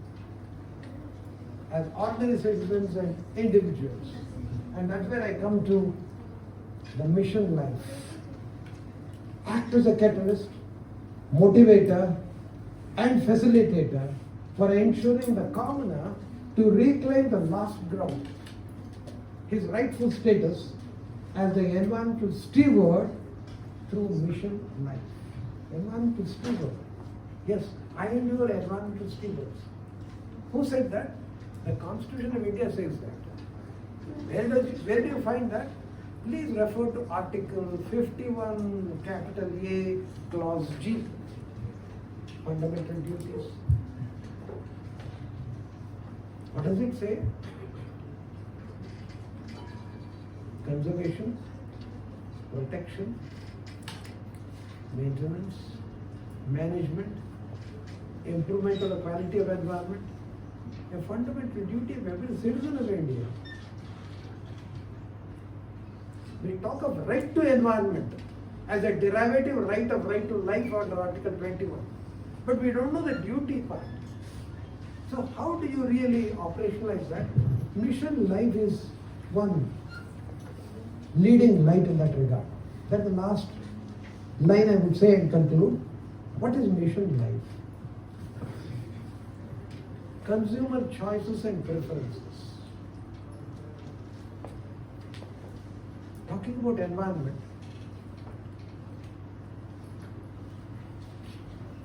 B: as ordinary citizens and individuals, and that's where I come to the mission life. Act as a catalyst, motivator, and facilitator for ensuring the commoner to reclaim the lost ground, his rightful status as the environmental steward through mission life. Environmental steward. Yes, I and you are environmental stewards. Who said that? The Constitution of India says that. Where do you find that? Please refer to Article 51, capital A, clause G. Fundamental duties. What does it say? Conservation, protection, maintenance, management, improvement of the quality of environment, a fundamental duty of every citizen of India. We talk of right to environment as a derivative right to life under Article 21. But we don't know the duty part. So how do you really operationalize that? Mission Life is one leading light in that regard. That's the last line I would say and conclude. What is Mission Life? Consumer choices and preferences. Talking about environment,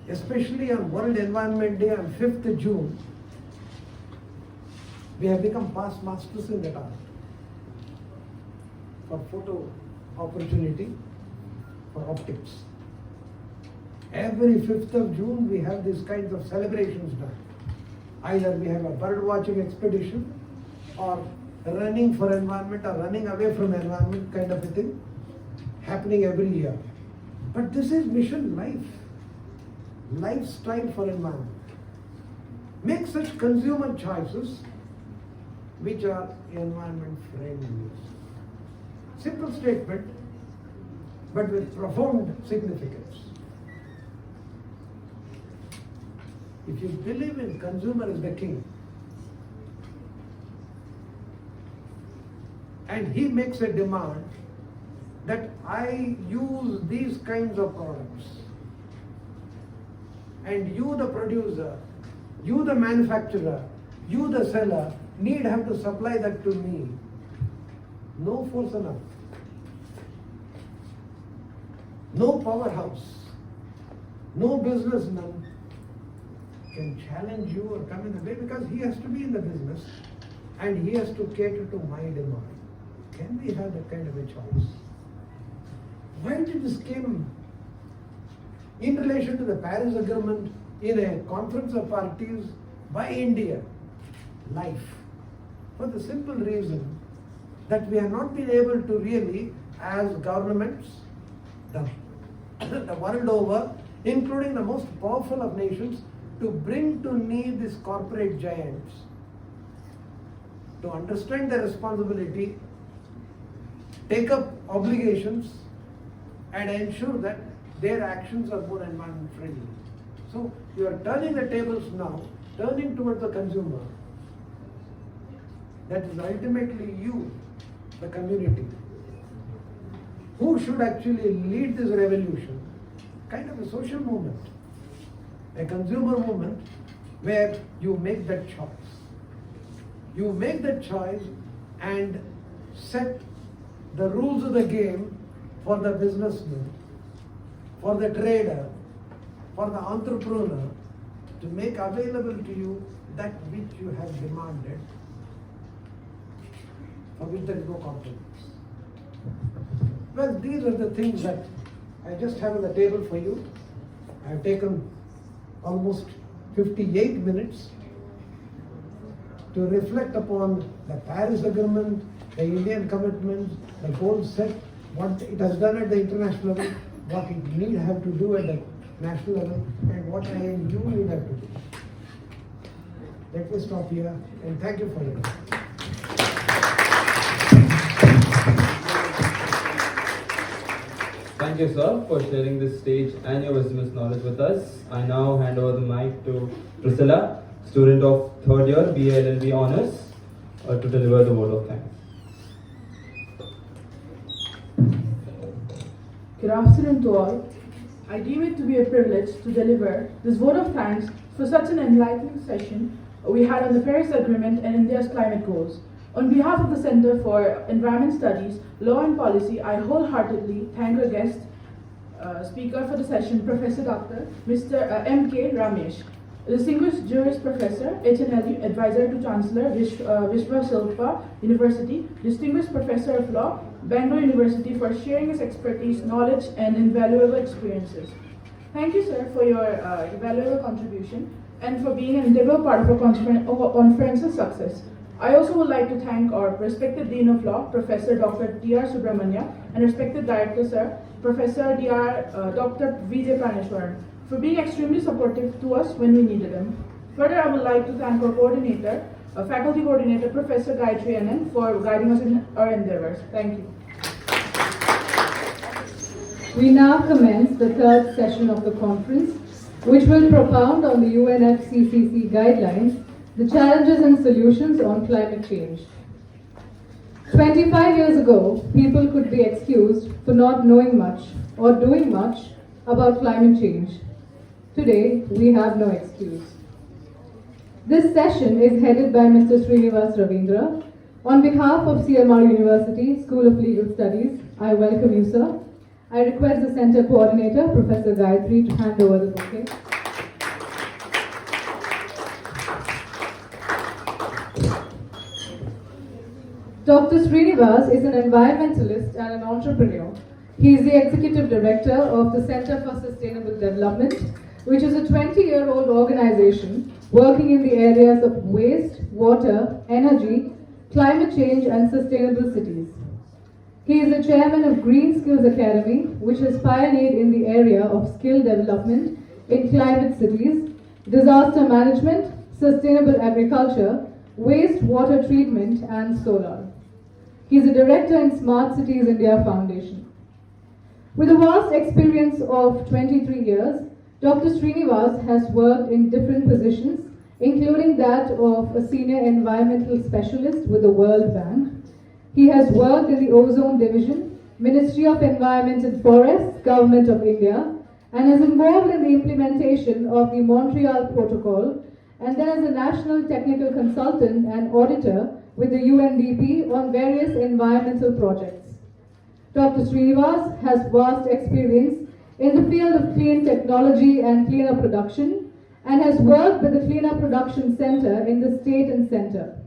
B: especially on World Environment Day on 5th June, we have become past masters in that art. For photo opportunity, for optics. Every 5th of June we have these kinds of celebrations done. Either we have a bird watching expedition or running for environment or running away from environment kind of a thing happening every year. But this is Mission Life. Lifestyle for environment. Make such consumer choices which are environment friendly. Simple statement, but with profound significance. If you believe in consumer as the king, and he makes a demand that I use these kinds of products, and you the producer, you the manufacturer, you the seller have to supply that to me. No force enough. No powerhouse, no businessman can challenge you or come in the way because he has to be in the business and he has to cater to my demand. Can we have that kind of a choice? Why did this came in relation to the Paris Agreement in a conference of parties by India? Life. For the simple reason that we have not been able to really, as governments, the world over, including the most powerful of nations, to bring to knee these corporate giants, to understand their responsibility, take up obligations, and ensure that their actions are more environment friendly. So you are turning the tables now, turning towards the consumer. That is ultimately you, the community, who should actually lead this revolution, kind of a social movement, a consumer movement where you make that choice. You make that choice and set the rules of the game for the businessman, for the trader, for the entrepreneur to make available to you that which you have demanded, for which there is no compromise. Well, these are the things that I just have on the table for you. I have taken almost 58 minutes to reflect upon the Paris Agreement, the Indian commitments, the goals set, what it has done at the international level, what it have to do at the national level, and what I and you need have to do. Let me stop here and thank you for your time.
C: Thank you, sir, for sharing this stage and your wisdom knowledge with us. I now hand over the mic to Priscilla, student of third year BA LLB Honours, to deliver the word of thanks.
D: Good afternoon to all. I deem it to be a privilege to deliver this vote of thanks for such an enlightening session we had on the Paris Agreement and India's climate goals. On behalf of the Center for Environment Studies, Law and Policy, I wholeheartedly thank our guests speaker for the session, Professor Dr. Mr. M.K. Ramesh, Distinguished Juris Professor, HNLU, Advisor to Chancellor, Vishwa Silpa University, Distinguished Professor of Law, Bangalore University, for sharing his expertise, knowledge, and invaluable experiences. Thank you, sir, for your valuable contribution and for being an integral part of our conference's success. I also would like to thank our respected Dean of Law, Professor Dr. D.R. Subramanya, and respected Director, Sir, Professor Dr. V.J. Praneshwaran, for being extremely supportive to us when we needed them. Further, I would like to thank our coordinator, faculty coordinator, Professor Gayatri Anand, for guiding us in our endeavors. Thank you.
A: We now commence the third session of the conference, which will propound on the UNFCCC guidelines, the challenges and solutions on climate change. 25 years ago, people could be excused for not knowing much or doing much about climate change. Today, we have no excuse. This session is headed by Mr. Srinivas Ravindra. On behalf of CMR University School of Legal Studies, I welcome you, sir. I request the Center Coordinator, Professor Gayatri, to hand over the bouquet. Dr. Srinivas is an environmentalist and an entrepreneur. He is the Executive Director of the Center for Sustainable Development, which is a 20-year-old organization working in the areas of waste, water, energy, climate change, and sustainable cities. He is the chairman of Green Skills Academy, which has pioneered in the area of skill development in climate cities, disaster management, sustainable agriculture, waste water treatment, and solar. He is a director in Smart Cities India Foundation. With a vast experience of 23 years, Dr. Srinivas has worked in different positions, including that of a senior environmental specialist with the World Bank. He has worked in the Ozone Division, Ministry of Environment and Forests, Government of India, and is involved in the implementation of the Montreal Protocol, and then as a national technical consultant and auditor with the UNDP on various environmental projects. Dr. Srinivas has vast experience in the field of clean technology and cleaner production, and has worked with the Cleaner Production Center in the state and center.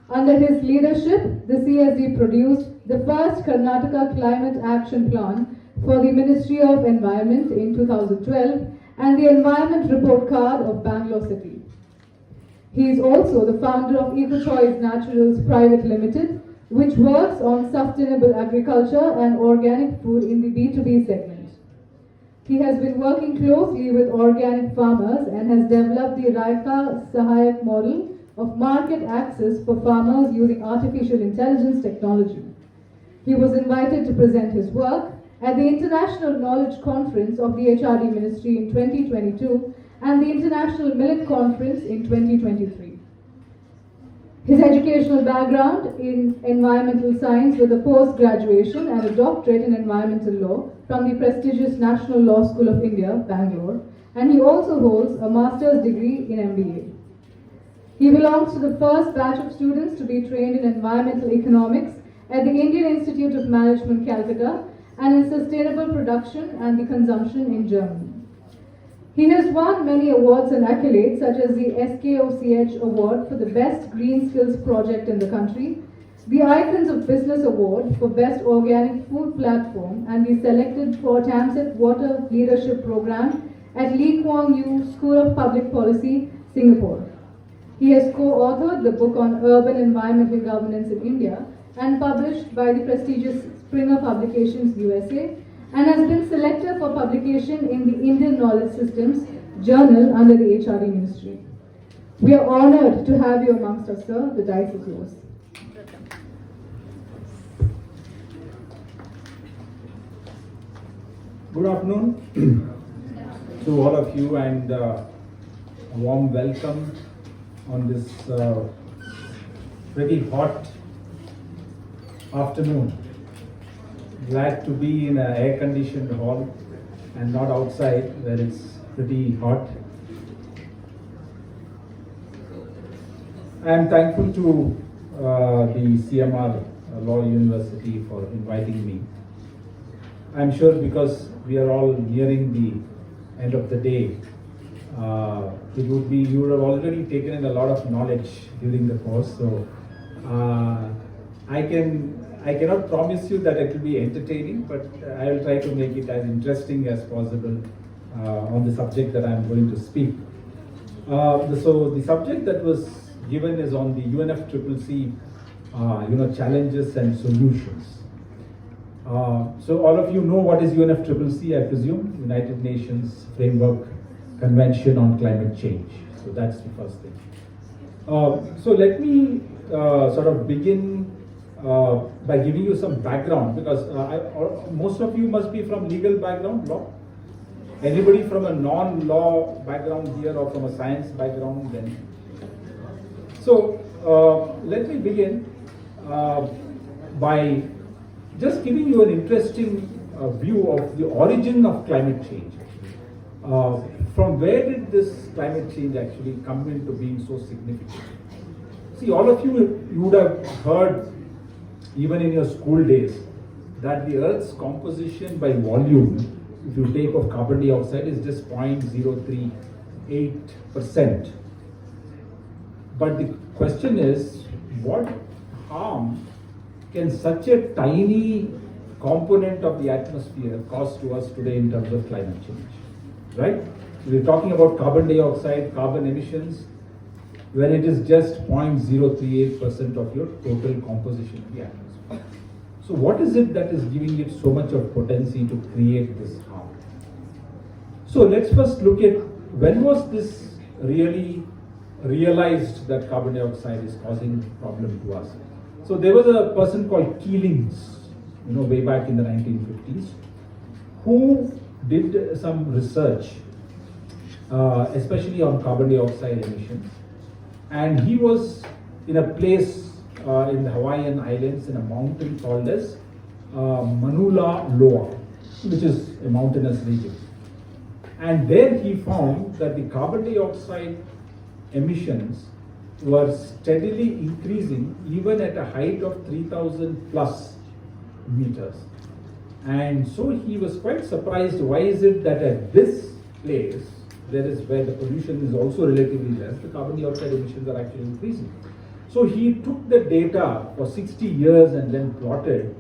A: Under his leadership, the CSD produced the first Karnataka Climate Action Plan for the Ministry of Environment in 2012 and the Environment Report Card of Bangalore City. He is also the founder of EcoChoice Naturals Private Limited, which works on sustainable agriculture and organic food in the B2B segment. He has been working closely with organic farmers and has developed the Raika Sahayak model of market access for farmers using artificial intelligence technology. He was invited to present his work at the International Knowledge Conference of the HRD Ministry in 2022 and the International Millet Conference in 2023. His educational background in environmental science with a post-graduation and a doctorate in environmental law from the prestigious National Law School of India, Bangalore, and he also holds a master's degree in MBA. He belongs to the first batch of students to be trained in environmental economics at the Indian Institute of Management, Calcutta, and in sustainable production and the consumption in Germany. He has won many awards and accolades such as the SKOCH Award for the Best Green Skills Project in the country, the Icons of Business Award for Best Organic Food Platform, and the selected for Tamset Water Leadership Program at Lee Kuan Yew School of Public Policy, Singapore. He has co-authored the book on urban environmental governance in India and published by the prestigious Springer Publications USA, and has been selected for publication in the Indian Knowledge Systems Journal under the HRD Ministry. We are honored to have you amongst us, sir. The dice is yours.
E: Good afternoon to all of you, and a warm welcome on this pretty hot afternoon. Glad to be in an air-conditioned hall and not outside where it's pretty hot. I am thankful to the CMR Law University for inviting me. I'm sure because we are all nearing the end of the day, you would have already taken in a lot of knowledge during the course. So I cannot promise you that it will be entertaining, but I will try to make it as interesting as possible on the subject that I am going to speak. So the subject that was given is on the UNFCCC, challenges and solutions. So all of you know what is UNFCCC, I presume, United Nations Framework Convention on Climate Change. So that's the first thing. So let me sort of begin by giving you some background, because most of you must be from legal background, law. Anybody from a non-law background here or from a science background then? So let me begin by just giving you an interesting view of the origin of climate change. From where did this climate change actually come into being so significant? See, all of you would have heard, even in your school days, that the Earth's composition by volume, if you take of carbon dioxide, is just 0.038%. But the question is, what harm can such a tiny component of the atmosphere cause to us today in terms of climate change? Right? We're talking about carbon dioxide, carbon emissions, when it is just 0.038% of your total composition of the atmosphere. So what is it that is giving it so much of potency to create this harm? So let's first look at when was this really realized that carbon dioxide is causing problem to us. So there was a person called Keelings, way back in the 1950s, who did some research, especially on carbon dioxide emissions. And he was in a place in the Hawaiian Islands in a mountain called as Mauna Loa, which is a mountainous region. And there he found that the carbon dioxide emissions were steadily increasing even at a height of 3,000 plus meters. And so he was quite surprised, why is it that at this place, there is where the pollution is also relatively less, the carbon dioxide emissions are actually increasing. So he took the data for 60 years and then plotted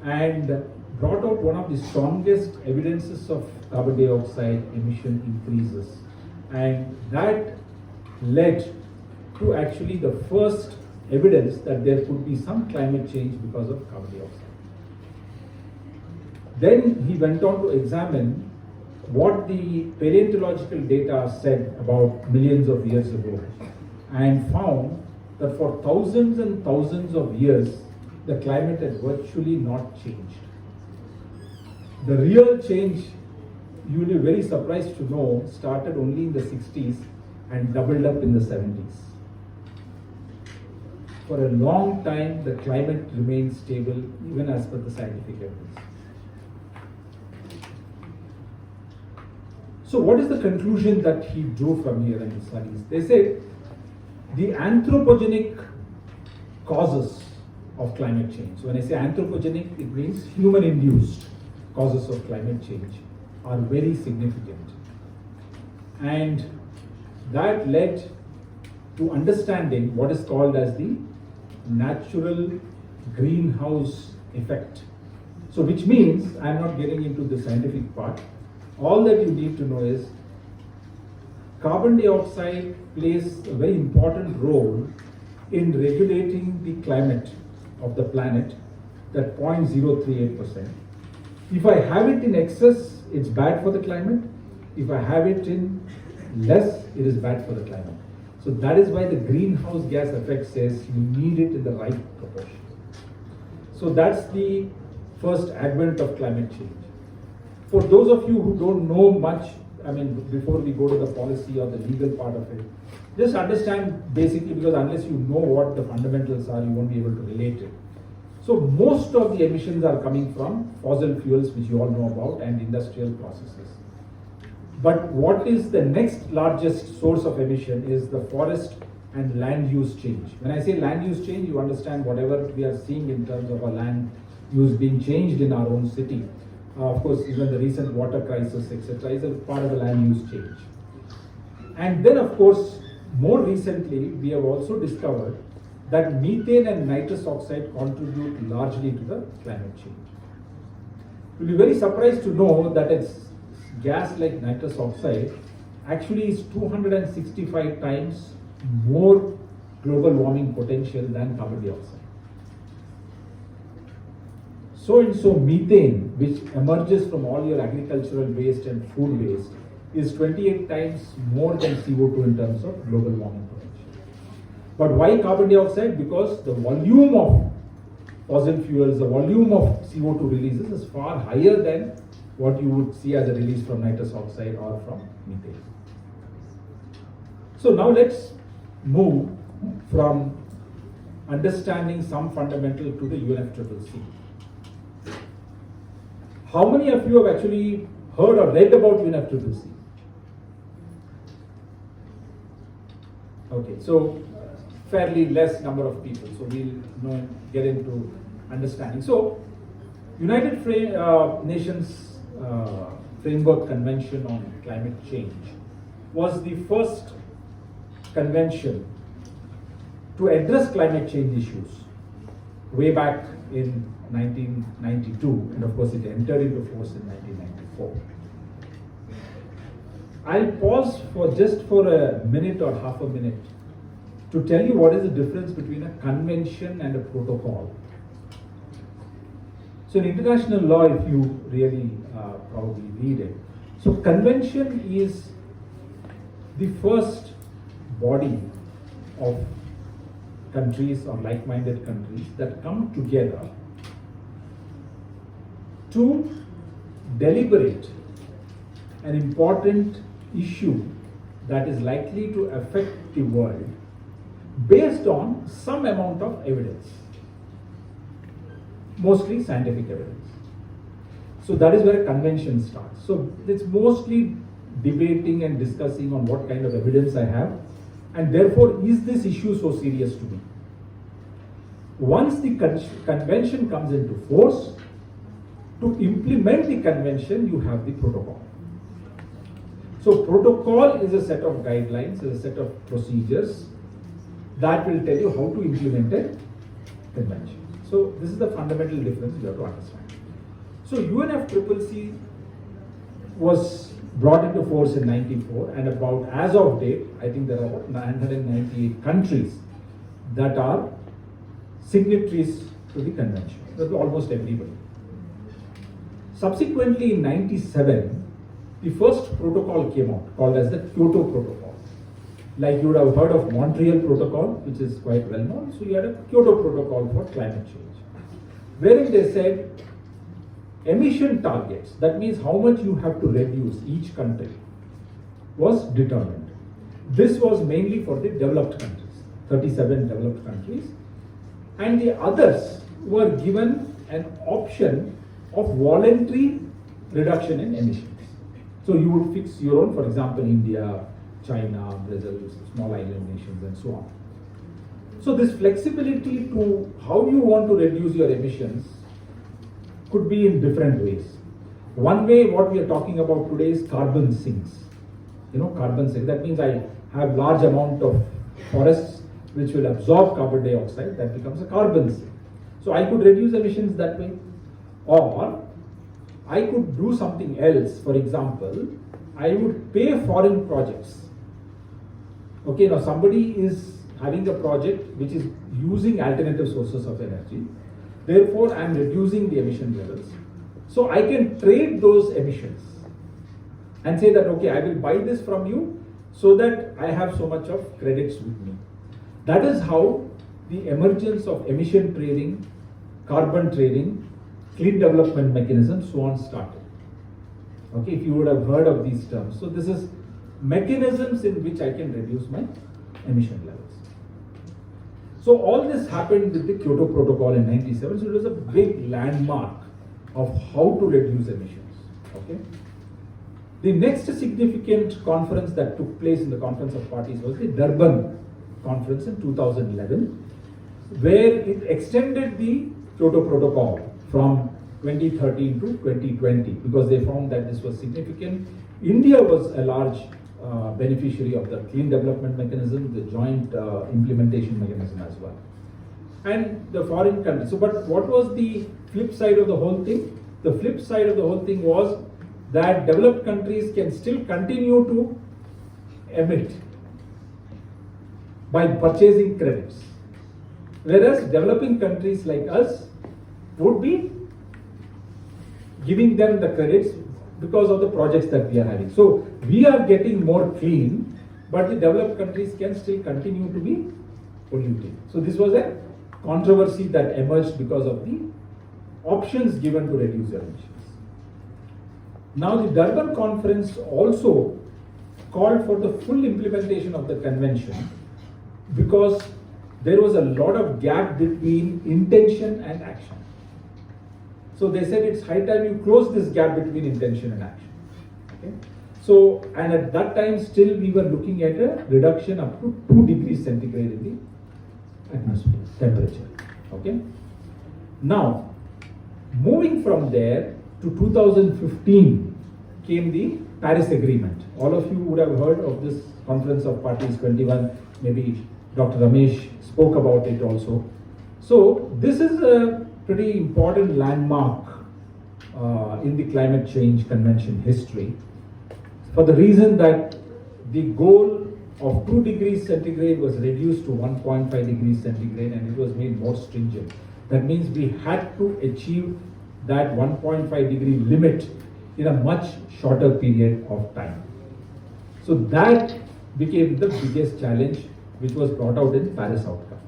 E: and brought out one of the strongest evidences of carbon dioxide emission increases. And that led to actually the first evidence that there could be some climate change because of carbon dioxide. Then he went on to examine what the paleontological data said about millions of years ago and found that for thousands and thousands of years, the climate had virtually not changed. The real change, you will be very surprised to know, started only in the 60s and doubled up in the 70s. For a long time, the climate remained stable even as per the scientific evidence. So what is the conclusion that he drew from here in his studies? They said the anthropogenic causes of climate change. So when I say anthropogenic, it means human-induced causes of climate change are very significant. And that led to understanding what is called as the natural greenhouse effect. So which means, I'm not getting into the scientific part, all that you need to know is carbon dioxide plays a very important role in regulating the climate of the planet, that 0.038%. If I have it in excess, it's bad for the climate. If I have it in less, it is bad for the climate. So that is why the greenhouse gas effect says you need it in the right proportion. So that's the first advent of climate change. For those of you who don't know much, before we go to the policy or the legal part of it, just understand basically, because unless you know what the fundamentals are, you won't be able to relate it. So most of the emissions are coming from fossil fuels, which you all know about, and industrial processes. But what is the next largest source of emission is the forest and land use change. When I say land use change, you understand whatever we are seeing in terms of our land use being changed in our own city. Of course, even the recent water crisis, etc., is a part of the land use change. And then, of course, more recently, we have also discovered that methane and nitrous oxide contribute largely to the climate change. You'll be very surprised to know that a gas like nitrous oxide actually is 265 times more global warming potential than carbon dioxide. So and so methane, which emerges from all your agricultural waste and food waste, is 28 times more than CO2 in terms of global warming potential. But why carbon dioxide? Because the volume of fossil fuels, the volume of CO2 releases is far higher than what you would see as a release from nitrous oxide or from methane. So now let's move from understanding some fundamental to the UNFCCC. How many of you have actually heard or read about UNFCCC? Okay, so fairly less number of people, so we'll get into understanding. So, United Nations Framework Convention on Climate Change was the first convention to address climate change issues way back in 1992, and of course it entered into force in 1994. I'll pause for a minute or half a minute to tell you what is the difference between a convention and a protocol. So in international law, if you really probably read it, so convention is the first body of countries or like-minded countries that come together to deliberate an important issue that is likely to affect the world based on some amount of evidence, mostly scientific evidence. So that is where a convention starts. So it's mostly debating and discussing on what kind of evidence I have, and therefore is this issue so serious to me. Once the convention comes into force, to implement the convention you have the protocol. So protocol is a set of guidelines, is a set of procedures that will tell you how to implement a convention. So this is the fundamental difference you have to understand. So UNFCCC was brought into force in 94, and about as of date, I think there are about 998 countries that are signatories to the convention. That's almost everybody. Subsequently in 97, the first protocol came out called as the Kyoto Protocol. Like you would have heard of Montreal Protocol, which is quite well known. So you had a Kyoto Protocol for climate change, wherein they said emission targets, that means how much you have to reduce each country, was determined. This was mainly for the developed countries, 37 developed countries, and the others were given an option of voluntary reduction in emissions. So you would fix your own, for example, India, China, Brazil, small island nations, and so on. So this flexibility to how you want to reduce your emissions could be in different ways. One way, what we are talking about today, is carbon sinks. Carbon sinks. That means I have large amount of forests which will absorb carbon dioxide. That becomes a carbon sink. So I could reduce emissions that way. Or I could do something else. For example, I would pay foreign projects. Okay, now somebody is having a project which is using alternative sources of energy. Therefore, I am reducing the emission levels. So I can trade those emissions and say that, okay, I will buy this from you so that I have so much of credits with me. That is how the emergence of emission trading, carbon trading, clean development mechanism, so on started. Okay, if you would have heard of these terms. So this is mechanisms in which I can reduce my emission levels. So all this happened with the Kyoto Protocol in 97. So it was a big landmark of how to reduce emissions. Okay. The next significant conference that took place in the Conference of Parties was the Durban Conference in 2011, where it extended the Kyoto Protocol from 2013 to 2020 because they found that this was significant. India was a large beneficiary of the Clean Development Mechanism, the Joint Implementation Mechanism as well, and the foreign countries. So, but what was the flip side of the whole thing? The flip side of the whole thing was that developed countries can still continue to emit by purchasing credits, whereas developing countries like us would be giving them the credits because of the projects that we are having. So we are getting more clean, but the developed countries can still continue to be polluting. So this was a controversy that emerged because of the options given to reduce their emissions. Now the Durban conference also called for the full implementation of the convention because there was a lot of gap between intention and action. So they said it's high time you close this gap between intention and action. Okay? So, and at that time still we were looking at a reduction up to 2 degrees centigrade in the atmosphere temperature. Okay? Now, moving from there to 2015 came the Paris Agreement. All of you would have heard of this Conference of Parties 21, maybe Dr. Ramesh spoke about it also. So this is a pretty important landmark in the climate change convention history for the reason that the goal of 2 degrees centigrade was reduced to 1.5 degrees centigrade and it was made more stringent. That means we had to achieve that 1.5 degree limit in a much shorter period of time. So that became the biggest challenge which was brought out in Paris outcome.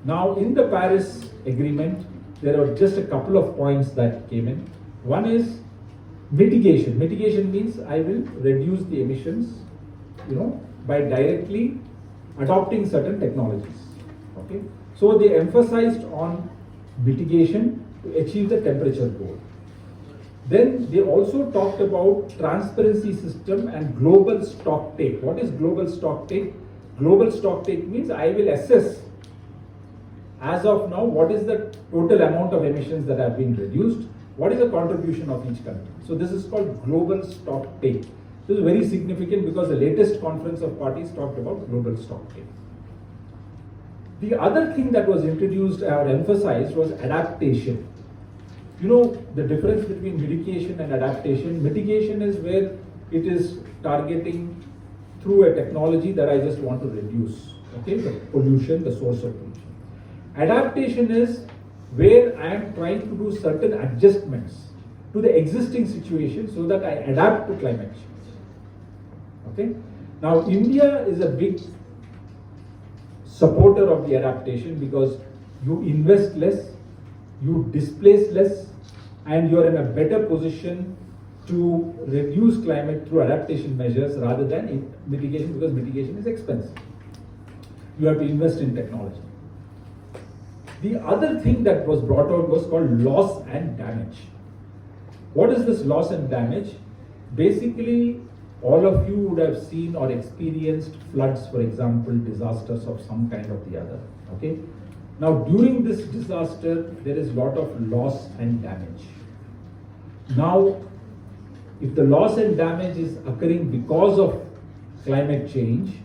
E: Now in the Paris Agreement, there are just a couple of points that came in. One is mitigation. Mitigation means I will reduce the emissions, by directly adopting certain technologies. Okay. So they emphasized on mitigation to achieve the temperature goal. Then they also talked about transparency system and global stock take. What is global stock take? Global stock take means I will assess as of now what is the total amount of emissions that have been reduced, what is the contribution of each country. So this is called global stock take. This is very significant because the latest Conference of Parties talked about global stock take. The other thing that was introduced or emphasized was adaptation. The difference between mitigation and adaptation. Mitigation is where it is targeting through a technology that I just want to reduce, the pollution, the source of pollution. Adaptation is where I am trying to do certain adjustments to the existing situation so that I adapt to climate change. Okay. Now India is a big supporter of the adaptation because you invest less, you displace less, and you are in a better position to reduce climate through adaptation measures rather than mitigation, because mitigation is expensive. You have to invest in technology. The other thing that was brought out was called loss and damage. What is this loss and damage? Basically, all of you would have seen or experienced floods, for example, disasters of some kind or the other. Okay. Now, during this disaster, there is a lot of loss and damage. Now, if the loss and damage is occurring because of climate change,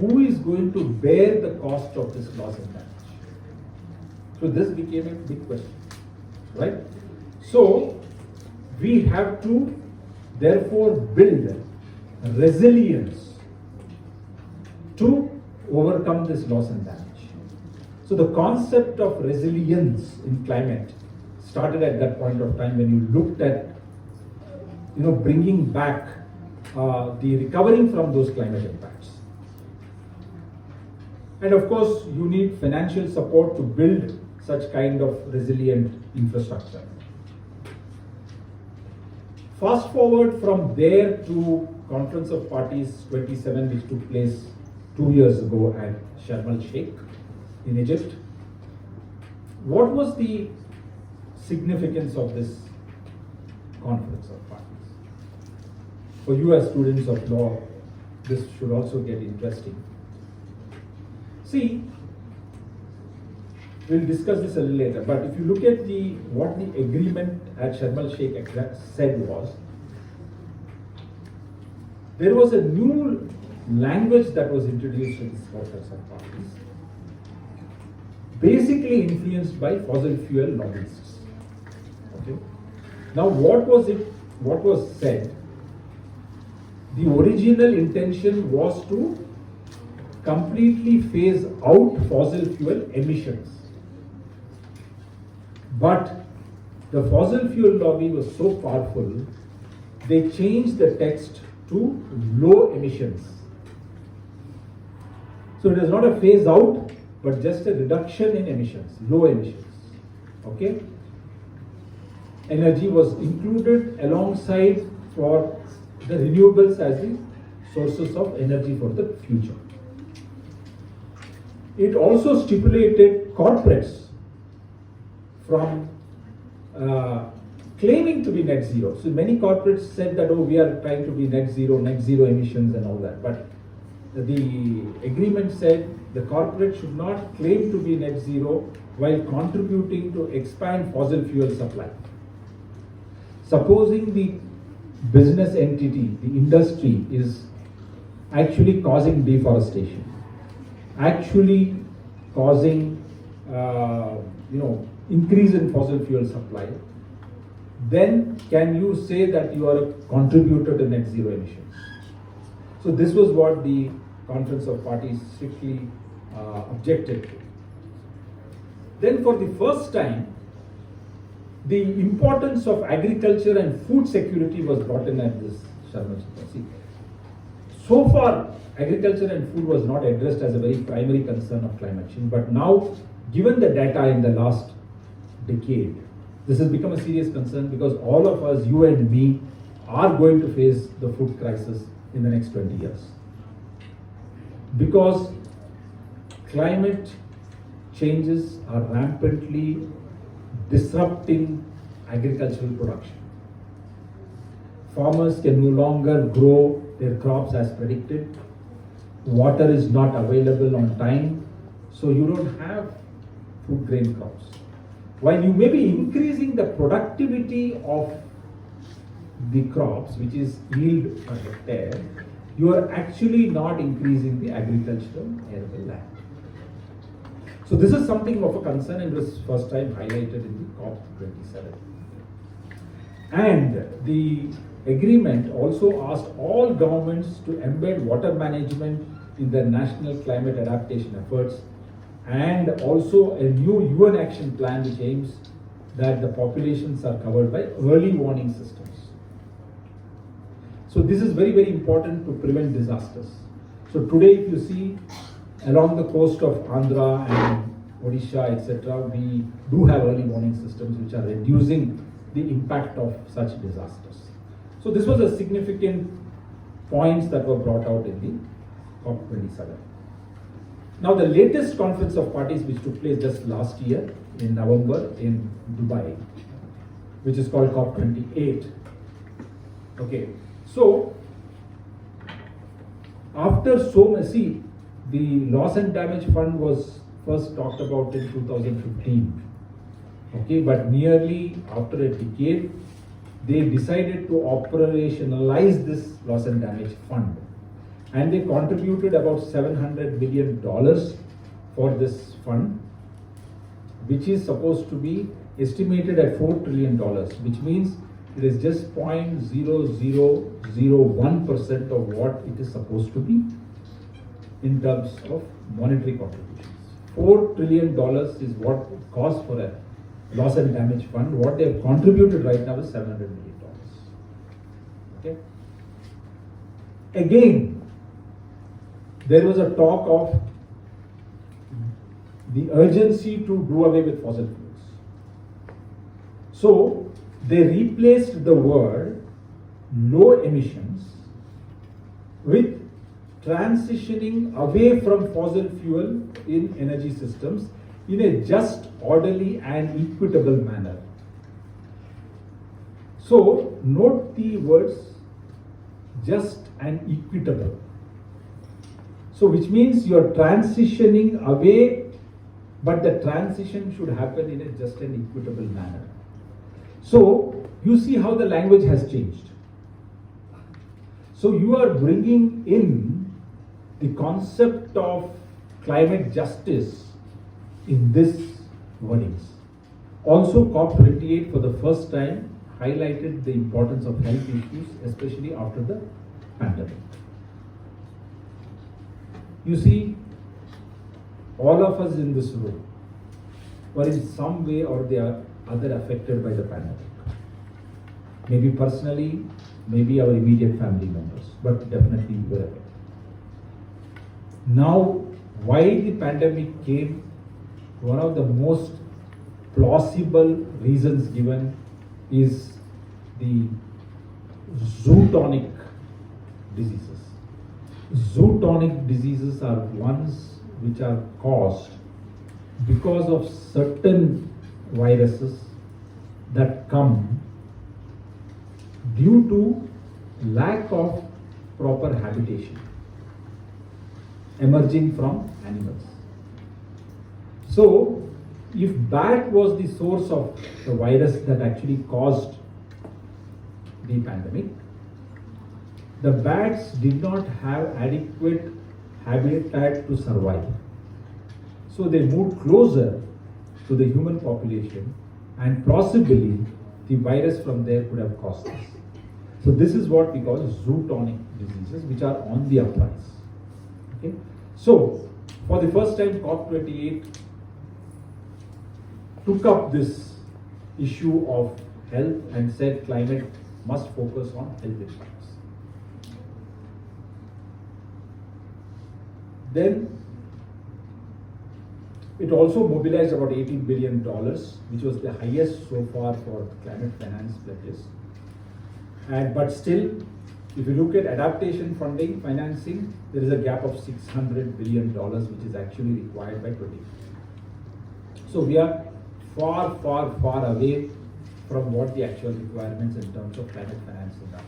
E: who is going to bear the cost of this loss and damage? So this became a big question, right? So we have to therefore build resilience to overcome this loss and damage. So the concept of resilience in climate started at that point of time when you looked at, bringing back the recovering from those climate impacts. And of course, you need financial support to build such kind of resilient infrastructure. Fast forward from there to Conference of Parties 27, which took place 2 years ago at Sharm el-Sheikh in Egypt. What was the significance of this Conference of Parties? For you as students of law, this should also get interesting. See, we'll discuss this a little later. But if you look at what the agreement at Sharm el Sheikh said was, there was a new language that was introduced in these quarters of parties, basically influenced by fossil fuel lobbyists. Okay. Now, what was said? The original intention was to completely phase out fossil fuel emissions. But the fossil fuel lobby was so powerful, they changed the text to low emissions. So it is not a phase out, but just a reduction in emissions, low emissions. Okay? Energy was included alongside for the renewables as the sources of energy for the future. It also stipulated corporates from claiming to be net zero. So many corporates said that, oh, we are trying to be net zero emissions and all that. But the agreement said the corporate should not claim to be net zero while contributing to expand fossil fuel supply. Supposing the business entity, the industry, is actually causing deforestation, actually causing increase in fossil fuel supply, then can you say that you are a contributor to net zero emissions? So this was what the Conference of Parties strictly objected to. Then for the first time, the importance of agriculture and food security was brought in at this Sharm el Sheikh. So far, agriculture and food was not addressed as a very primary concern of climate change, but now, given the data in the last decade, this has become a serious concern because all of us, you and me, are going to face the food crisis in the next 20 years. Because climate changes are rampantly disrupting agricultural production. Farmers can no longer grow their crops as predicted. Water is not available on time, so you don't have food grain crops. While you may be increasing the productivity of the crops, which is yield per hectare, you are actually not increasing the agricultural arable land. So this is something of a concern and was first time highlighted in the COP27. And the agreement also asked all governments to embed water management in their national climate adaptation efforts, and also a new UN action plan which aims that the populations are covered by early warning systems. So this is very, very important to prevent disasters. So today, if you see along the coast of Andhra and Odisha, etc., we do have early warning systems which are reducing the impact of such disasters. So this was a significant points that were brought out in the COP27. Now the latest conference of parties which took place just last year in November in Dubai, which is called COP28. Okay, so after see, the loss and damage fund was first talked about in 2015. Okay, but nearly after a decade, they decided to operationalize this loss and damage fund. And they contributed about $700 million for this fund, which is supposed to be estimated at $4 trillion, which means it is just 0.0001% of what it is supposed to be in terms of monetary contributions. $4 trillion is what it costs for a loss and damage fund. What they have contributed right now is $700 million. Okay. Again, there was a talk of the urgency to do away with fossil fuels. So they replaced the word low emissions with transitioning away from fossil fuel in energy systems in a just, orderly and equitable manner. So note the words just and equitable. So which means you are transitioning away but the transition should happen in a just an equitable manner. So you see how the language has changed. So you are bringing in the concept of climate justice in this wordings. Also, COP28 for the first time highlighted the importance of health issues, especially after the pandemic. You see, all of us in this room were in some way or the other affected by the pandemic. Maybe personally, maybe our immediate family members, but definitely we were affected. Now, why the pandemic came, one of the most plausible reasons given is the zootonic diseases. Zootonic diseases are ones which are caused because of certain viruses that come due to lack of proper habitation emerging from animals. So, if bat was the source of the virus that actually caused the pandemic, the bats did not have adequate habitat to survive. So they moved closer to the human population, and possibly the virus from there could have caused this. So this is what we call zootonic diseases, which are on the uprise. Okay? So for the first time, COP28 took up this issue of health and said climate must focus on health impacts. Then it also mobilized about $18 billion, which was the highest so far for climate finance pledges. But still, if you look at adaptation funding, financing, there is a gap of $600 billion, which is actually required by 2050. So we are far, far, far away from what the actual requirements in terms of climate financing are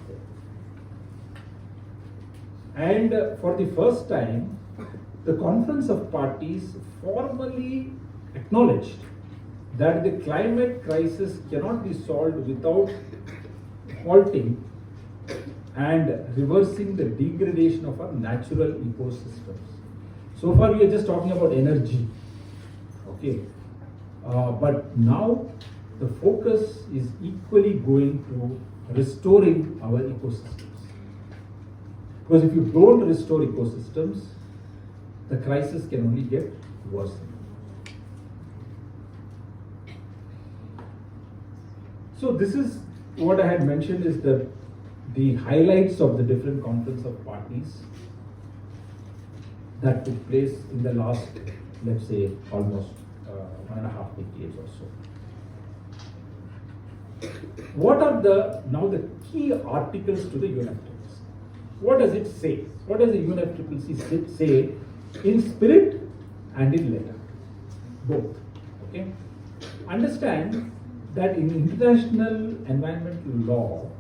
E: there. And for the first time, the Conference of Parties formally acknowledged that the climate crisis cannot be solved without halting and reversing the degradation of our natural ecosystems. So far we are just talking about energy, okay, but now the focus is equally going to restoring our ecosystems. Because if you don't restore ecosystems, the crisis can only get worse. So this is what I had mentioned is the highlights of the different Conference of Parties that took place in the last, let's say, almost 1.5 decades or so. What are now the key articles to the UNFCCC? What does it say? What does the UNFCCC say in spirit and in letter? Both. Okay. Understand that in international environmental law,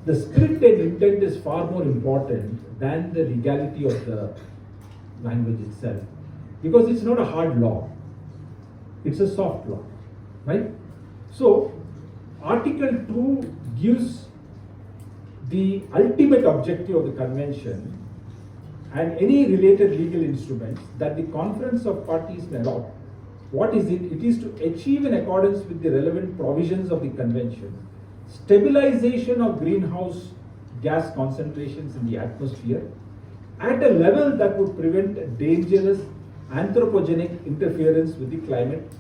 E: the spirit and intent is far more important than the legality of the language itself, because it's not a hard law, it's a soft law, right? So Article 2 gives the ultimate objective of the convention and any related legal instruments that the Conference of Parties may adopt. What is it? It is to achieve in accordance with the relevant provisions of the convention stabilization of greenhouse gas concentrations in the atmosphere at a level that would prevent dangerous anthropogenic interference with the climate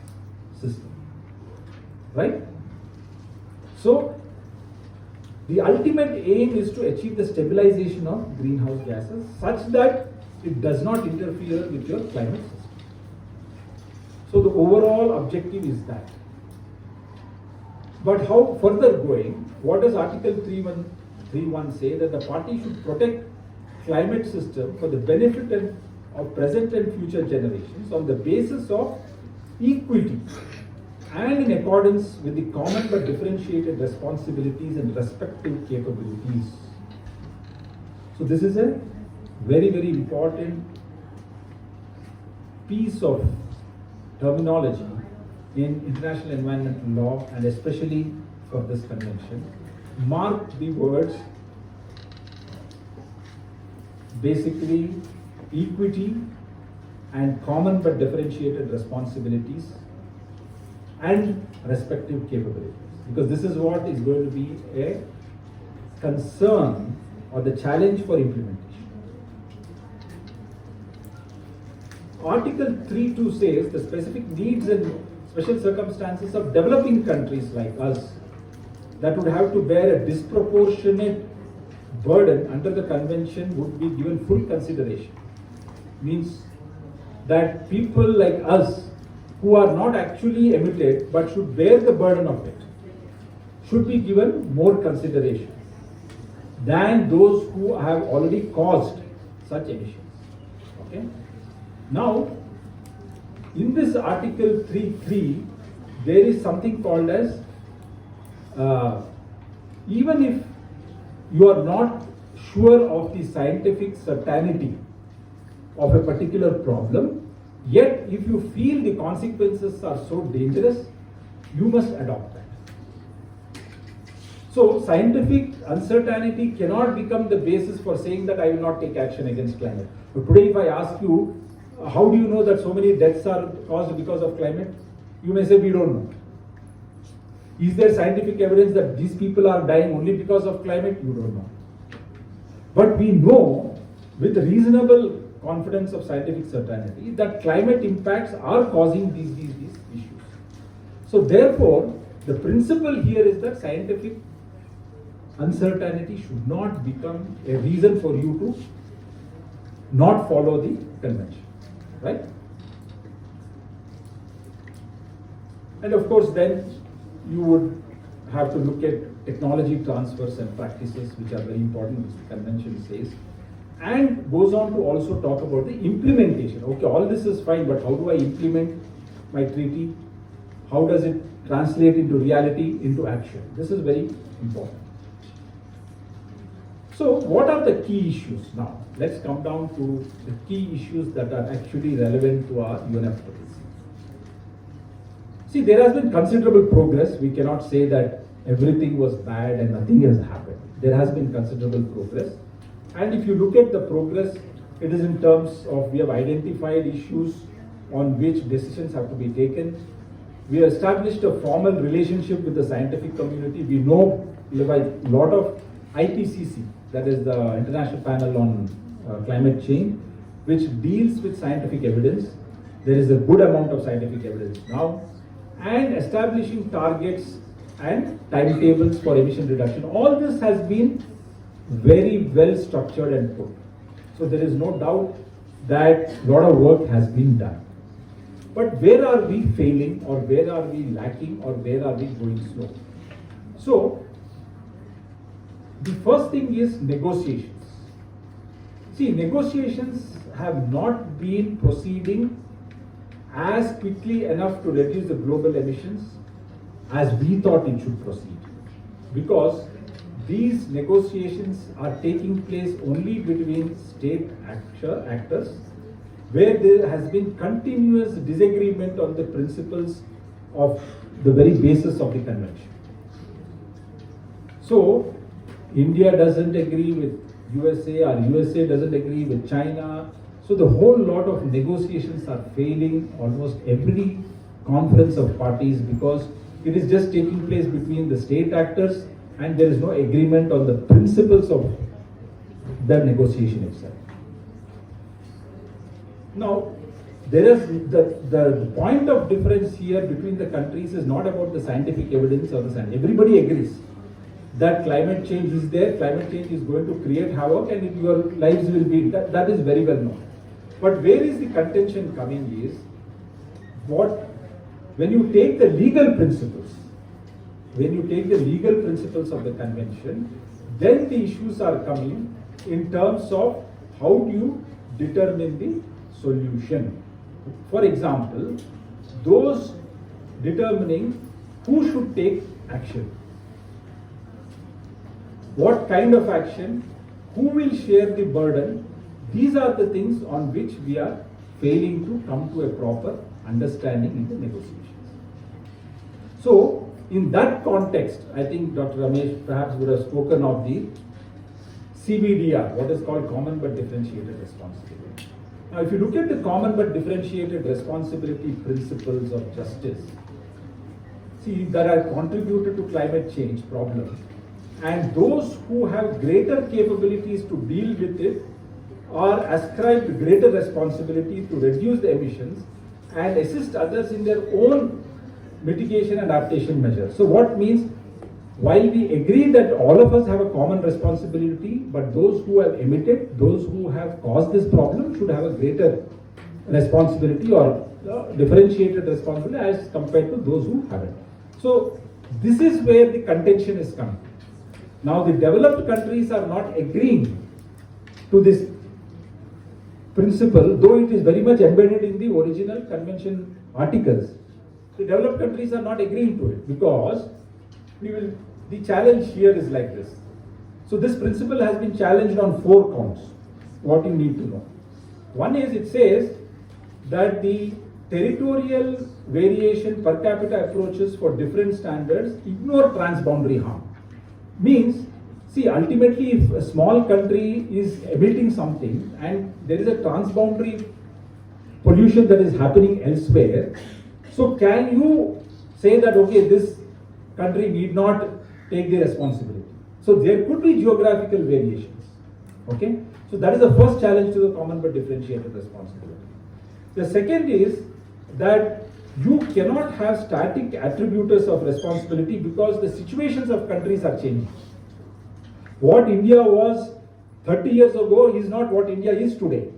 E: system. Right? So, the ultimate aim is to achieve the stabilization of greenhouse gases such that it does not interfere with your climate system. So the overall objective is that. But how further going, what does Article 3.1 say? That the party should protect climate system for the benefit of present and future generations on the basis of equity and in accordance with the common but differentiated responsibilities and respective capabilities. So this is a very, very important piece of terminology in international environmental law and especially for this convention mark the words basically equity and common but differentiated responsibilities and respective capabilities, because this is what is going to be a concern or the challenge for implementation. Article 3.2 says the specific needs and special circumstances of developing countries like us that would have to bear a disproportionate burden under the convention would be given full consideration. Means that people like us who are not actually emitted but should bear the burden of it should be given more consideration than those who have already caused such emissions. Okay? Now, in this Article 3.3, there is something called as even if you are not sure of the scientific certainty of a particular problem, yet if you feel the consequences are so dangerous, you must adopt that. So scientific uncertainty cannot become the basis for saying that I will not take action against climate. But today if I ask you, how do you know that so many deaths are caused because of climate? You may say we don't know. Is there scientific evidence that these people are dying only because of climate? You don't know. But we know with reasonable confidence of scientific certainty that climate impacts are causing these issues. So therefore, the principle here is that scientific uncertainty should not become a reason for you to not follow the convention, right? And of course then you would have to look at technology transfers and practices which are very important, which the convention says, and goes on to also talk about the implementation. Okay, all this is fine, but how do I implement my treaty? How does it translate into reality, into action? This is very important. So what are the key issues now? Let's come down to the key issues that are actually relevant to our UNFCCC. See, there has been considerable progress. We cannot say that everything was bad and nothing has happened. There has been considerable progress. And if you look at the progress, it is in terms of we have identified issues on which decisions have to be taken. We have established a formal relationship with the scientific community. We know a lot of IPCC, that is the International Panel on Climate Change, which deals with scientific evidence. There is a good amount of scientific evidence now. And establishing targets and timetables for emission reduction. All this has been very well structured and put. So there is no doubt that a lot of work has been done. But where are we failing, or where are we lacking, or where are we going slow? So the first thing is negotiations. See, negotiations have not been proceeding as quickly enough to reduce the global emissions as we thought it should proceed, because these negotiations are taking place only between state actors, where there has been continuous disagreement on the principles of the very basis of the convention. So India doesn't agree with USA, or USA doesn't agree with China. So the whole lot of negotiations are failing almost every conference of parties, because it is just taking place between the state actors and there is no agreement on the principles of the negotiation itself. Now, there is the point of difference here between the countries is not about the scientific evidence or the science. Everybody agrees that climate change is there, climate change is going to create havoc, and your lives will be, that is very well known. But where is the contention coming is, when you take the legal principles, of the convention, then the issues are coming in terms of how do you determine the solution. For example, those determining who should take action, what kind of action, who will share the burden, these are the things on which we are failing to come to a proper understanding in the negotiations. So, in that context, I think Dr. Ramesh perhaps would have spoken of the CBDR, what is called Common but Differentiated Responsibility. Now, if you look at the Common but Differentiated Responsibility principles of justice, see, that are contributed to climate change problems, and those who have greater capabilities to deal with it are ascribed greater responsibility to reduce the emissions and assist others in their own mitigation and adaptation measures. So what means, while we agree that all of us have a common responsibility, but those who have emitted, those who have caused this problem should have a greater responsibility or differentiated responsibility as compared to those who haven't. So this is where the contention is coming. Now the developed countries are not agreeing to this principle, though it is very much embedded in the original convention articles. The developed countries are not agreeing to it because the challenge here is like this. So this principle has been challenged on 4 counts, what you need to know. One is, it says that the territorial variation per capita approaches for different standards ignore transboundary harm. Means, see, ultimately if a small country is emitting something and there is a transboundary pollution that is happening elsewhere, so can you say that, okay, this country need not take the responsibility? So there could be geographical variations. Okay? So that is the first challenge to the common but differentiated responsibility. The second is that you cannot have static attributors of responsibility because the situations of countries are changing. What India was 30 years ago is not what India is today.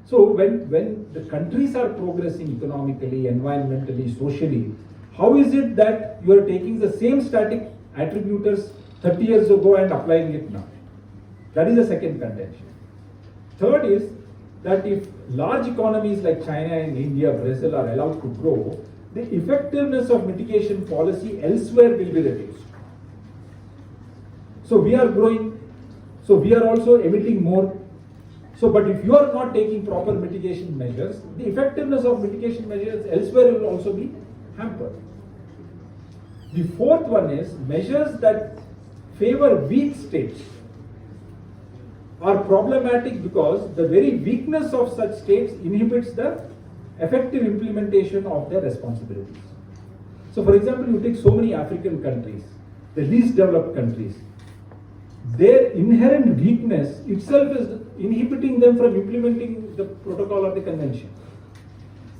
E: So when the countries are progressing economically, environmentally, socially, how is it that you are taking the same static attributors 30 years ago and applying it now? That is the second contention. Third is that if large economies like China and India, Brazil are allowed to grow, the effectiveness of mitigation policy elsewhere will be reduced. So we are growing, so we are also emitting more. So, but if you are not taking proper mitigation measures, the effectiveness of mitigation measures elsewhere will also be hampered. The fourth one is measures that favor weak states are problematic because the very weakness of such states inhibits the effective implementation of their responsibilities. So for example, you take so many African countries, the least developed countries, their inherent weakness itself is inhibiting them from implementing the protocol or the convention.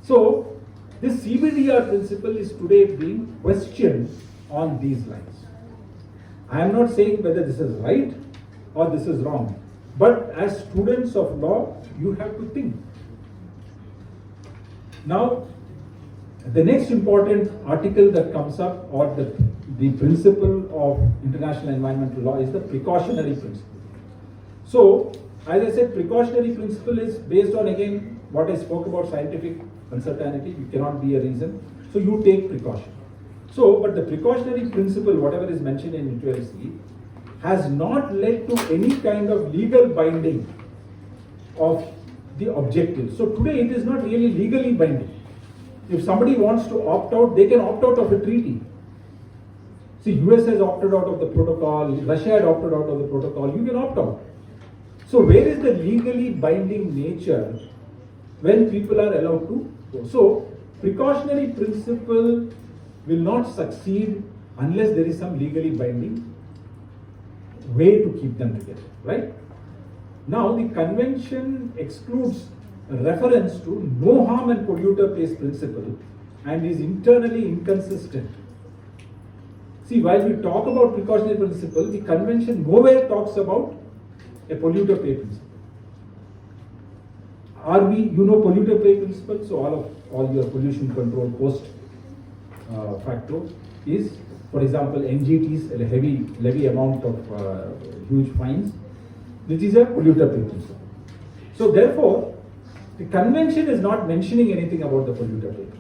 E: So this CBDR principle is today being questioned on these lines. I am not saying whether this is right or this is wrong, but as students of law, you have to think. Now, the next important article that comes up, or the principle of international environmental law, is the precautionary principle. So, as I said, precautionary principle is based on, again, what I spoke about, scientific uncertainty. You cannot be a reason, so you take precaution. So, but the precautionary principle, whatever is mentioned in ULC, has not led to any kind of legal binding of the objectives. So today it is not really legally binding. If somebody wants to opt out, they can opt out of a treaty. See, US has opted out of the protocol, Russia had opted out of the protocol, you can opt out. So where is the legally binding nature when people are allowed to go? So precautionary principle will not succeed unless there is some legally binding way to keep them together, right? Now the convention excludes reference to no harm and polluter pays principle and is internally inconsistent. See, while we talk about precautionary principle, the convention nowhere talks about a polluter pay principle. Polluter pay principle, so all your pollution control post facto is, for example, NGTs, a heavy levy amount of huge fines. This is a polluter pay principle. So therefore, the convention is not mentioning anything about the polluter pay principle.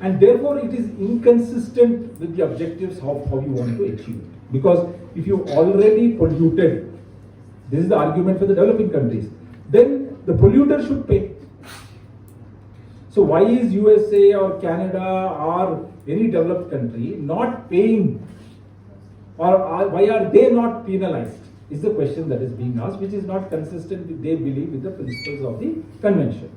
E: And therefore, it is inconsistent with the objectives how you want to achieve it. Because if you already polluted, this is the argument for the developing countries, then the polluter should pay. So why is USA or Canada or any developed country not paying, or why are they not penalized? Is the question that is being asked, which is not consistent with, they believe, with the principles of the convention.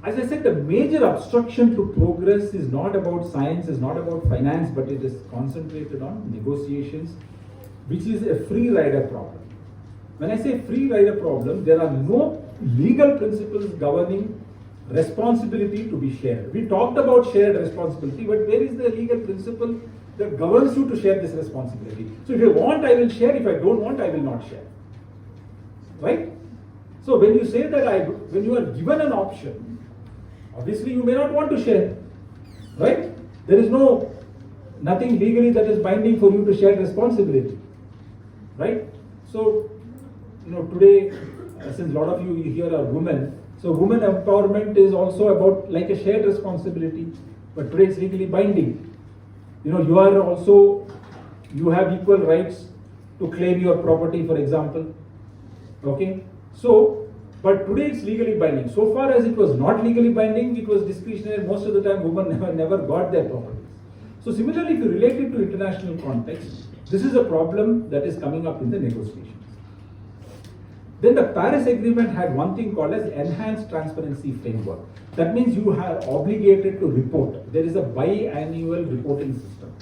E: As I said, the major obstruction to progress is not about science, is not about finance, but it is concentrated on negotiations, which is a free rider problem. When I say free rider problem, there are no legal principles governing responsibility to be shared. We talked about shared responsibility, but where is the legal principle that governs you to share this responsibility? So if you want, I will share. If I don't want, I will not share. Right? So when you say that when you are given an option, obviously you may not want to share. Right? There is nothing legally that is binding for you to share responsibility. Right? So, today, since a lot of you here are women, so women empowerment is also about like a shared responsibility, but today it's legally binding. You have equal rights to claim your property, for example. Okay? So, but today it's legally binding. So far as it was not legally binding, it was discretionary. Most of the time, women never got their properties. So similarly, if you relate it to international context, this is a problem that is coming up in the negotiations. Then the Paris Agreement had one thing called as enhanced transparency framework. That means you are obligated to report. There is a biannual reporting system,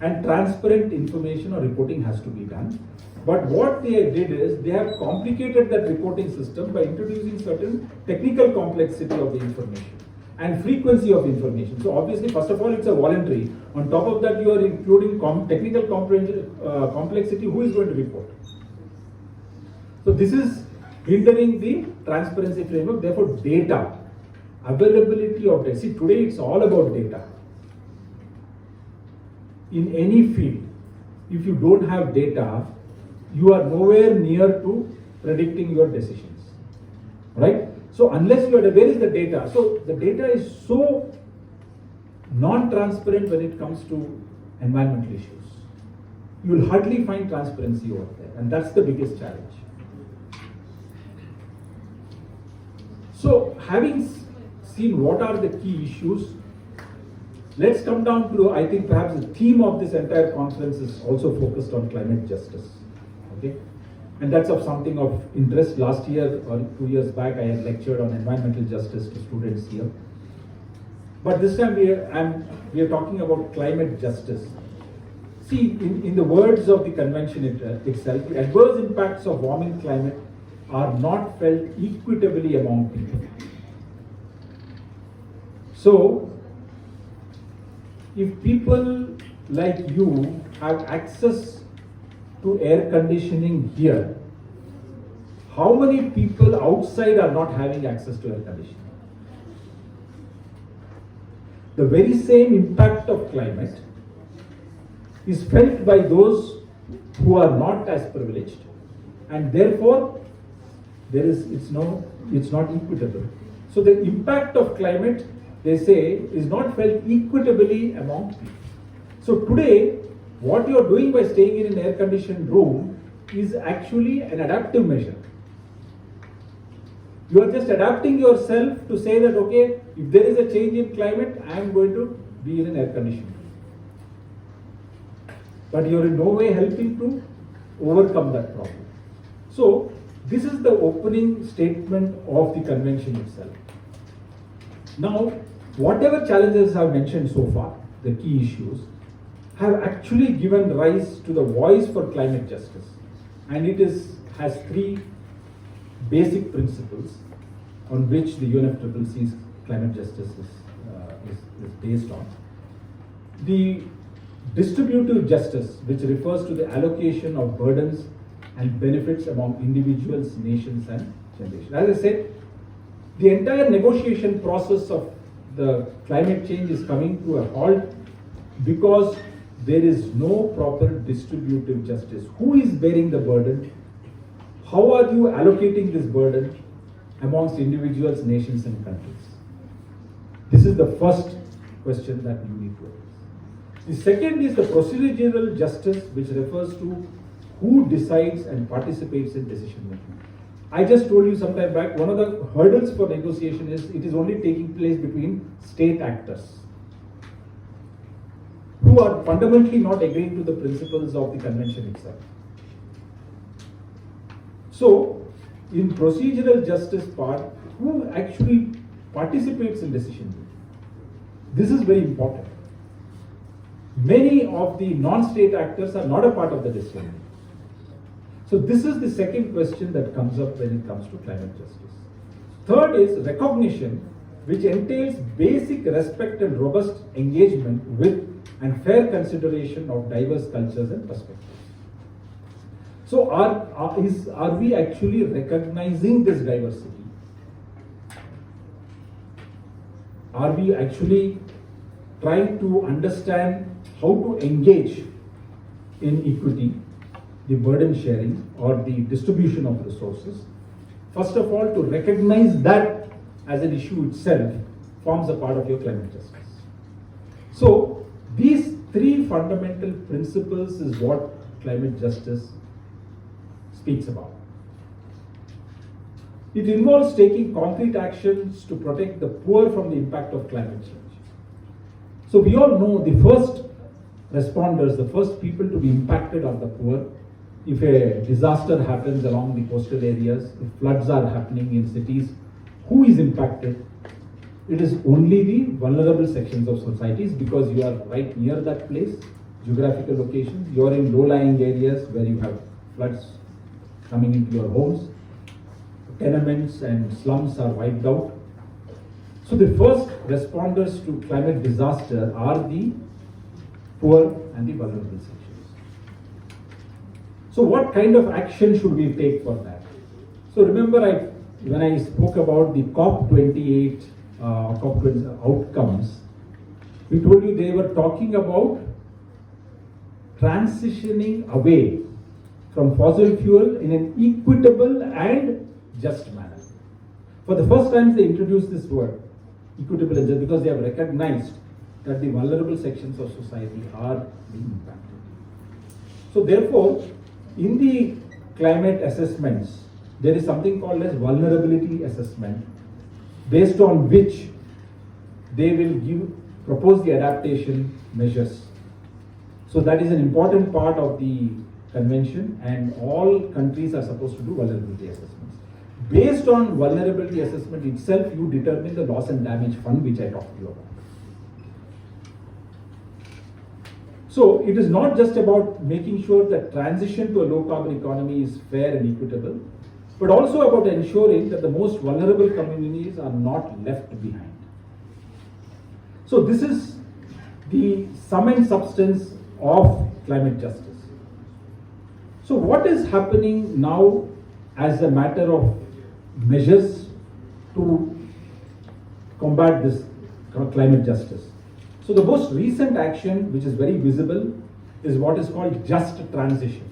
E: and transparent information or reporting has to be done. But what they did is they have complicated that reporting system by introducing certain technical complexity of the information and frequency of information. So obviously, first of all, it's a voluntary. On top of that, you are including technical complexity. Who is going to report? So this is hindering the transparency framework. Therefore, data, availability of data. See, today it's all about data. In any field, if you don't have data, you are nowhere near to predicting your decisions. Right? So unless you are, where is the data? So the data is so non-transparent when it comes to environmental issues. You will hardly find transparency over there, and that's the biggest challenge. So having seen what are the key issues, let's come down to, I think perhaps the theme of this entire conference is also focused on climate justice. Okay? And that's of something of interest. Last year or 2 years back, I had lectured on environmental justice to students here. But this time we are talking about climate justice. See, in the words of the convention itself, the adverse impacts of warming climate are not felt equitably among people. So, if people like you have access to air conditioning here, how many people outside are not having access to air conditioning? The very same impact of climate is felt by those who are not as privileged, and therefore it's not equitable. So the impact of climate, they say, is not felt equitably among people. So today, what you are doing by staying in an air-conditioned room is actually an adaptive measure. You are just adapting yourself to say that, okay, if there is a change in climate, I am going to be in an air-conditioned room. But you are in no way helping to overcome that problem. So, this is the opening statement of the convention itself. Now, whatever challenges I have mentioned so far, the key issues, have actually given rise to the voice for climate justice. And it has three basic principles on which the UNFCCC's climate justice is based on. The distributive justice, which refers to the allocation of burdens and benefits among individuals, nations, and generations. As I said, the entire negotiation process of the climate change is coming to a halt because there is no proper distributive justice. Who is bearing the burden? How are you allocating this burden amongst individuals, nations, and countries? This is the first question that you need to address. The second is the procedural justice, which refers to who decides and participates in decision making. I just told you some time back, one of the hurdles for negotiation is it is only taking place between state actors who are fundamentally not agreeing to the principles of the convention itself. So, in procedural justice part, who actually participates in decision making? This is very important. Many of the non-state actors are not a part of the decision making. So this is the second question that comes up when it comes to climate justice. Third is recognition, which entails basic respect and robust engagement with and fair consideration of diverse cultures and perspectives. So are we actually recognizing this diversity? Are we actually trying to understand how to engage in equity, the burden sharing or the distribution of resources? First of all, to recognize that as an issue itself forms a part of your climate justice. So these three fundamental principles is what climate justice speaks about. It involves taking concrete actions to protect the poor from the impact of climate change. So we all know the first responders, the first people to be impacted are the poor. If a disaster happens along the coastal areas, if floods are happening in cities, who is impacted? It is only the vulnerable sections of societies because you are right near that place, geographical locations. You are in low-lying areas where you have floods coming into your homes. Tenements and slums are wiped out. So the first responders to climate disaster are the poor and the vulnerable sections. So what kind of action should we take for that? So remember when I spoke about the COP28 outcomes, we told you they were talking about transitioning away from fossil fuel in an equitable and just manner. For the first time they introduced this word, equitable and just, because they have recognized that the vulnerable sections of society are being impacted. So therefore, in the climate assessments, there is something called as vulnerability assessment, based on which they will propose the adaptation measures. So that is an important part of the convention, and all countries are supposed to do vulnerability assessments. Based on vulnerability assessment itself, you determine the loss and damage fund, which I talked to you about. So it is not just about making sure that transition to a low carbon economy is fair and equitable, but also about ensuring that the most vulnerable communities are not left behind. So this is the sum and substance of climate justice. So what is happening now as a matter of measures to combat this climate justice? So the most recent action, which is very visible, is what is called just transition.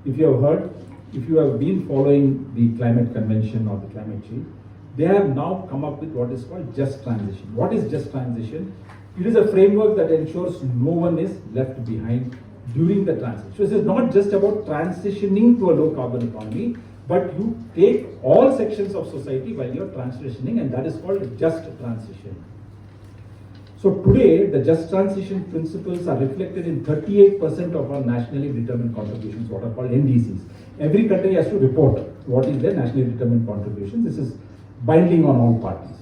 E: If you have heard, if you have been following the climate convention or the climate change, they have now come up with what is called just transition. What is just transition? It is a framework that ensures no one is left behind during the transition. So this is not just about transitioning to a low carbon economy, but you take all sections of society while you are transitioning, and that is called just transition. So today, the just transition principles are reflected in 38% of our nationally determined contributions, what are called NDCs. Every country has to report what is their nationally determined contributions. This is binding on all parties.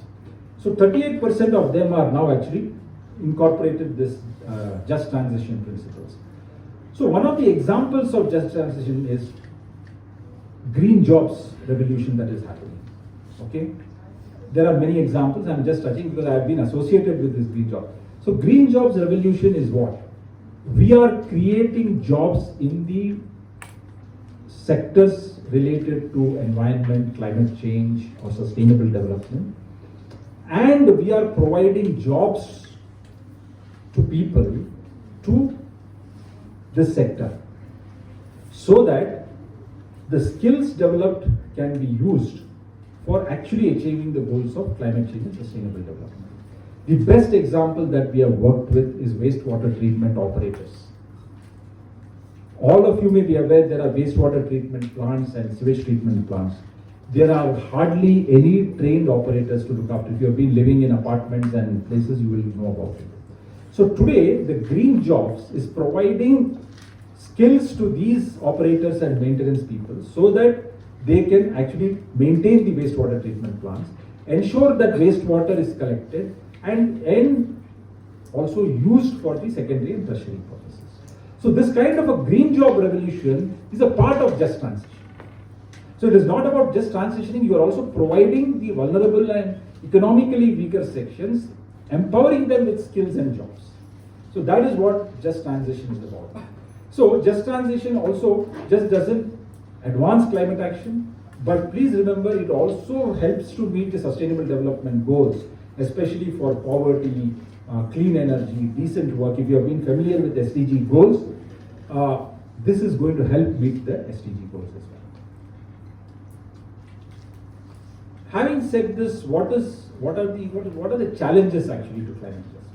E: So 38% of them are now actually incorporated this just transition principles. So one of the examples of just transition is green jobs revolution that is happening. Okay? There are many examples. I'm just touching because I have been associated with this green job. So green jobs revolution is what? We are creating jobs in the sectors related to environment, climate change or sustainable development. And we are providing jobs to people to this sector so that the skills developed can be used for actually achieving the goals of climate change and sustainable development. The best example that we have worked with is wastewater treatment operators. All of you may be aware there are wastewater treatment plants and sewage treatment plants. there are hardly any trained operators to look after. If you have been living in apartments and places, you will know about it. So today, the green jobs is providing skills to these operators and maintenance people so that they can actually maintain the wastewater treatment plants, ensure that wastewater is collected and also used for the secondary and tertiary purposes. So this kind of a green job revolution is a part of just transition. So it is not about just transitioning, you are also providing the vulnerable and economically weaker sections, empowering them with skills and jobs. So that is what just transition is about. So just transition also just doesn't advance climate action, but please remember it also helps to meet the sustainable development goals, especially for poverty, clean energy, decent work. If you have been familiar with SDG goals, this is going to help meet the SDG goals as well. Having said this, what are the challenges actually to climate justice?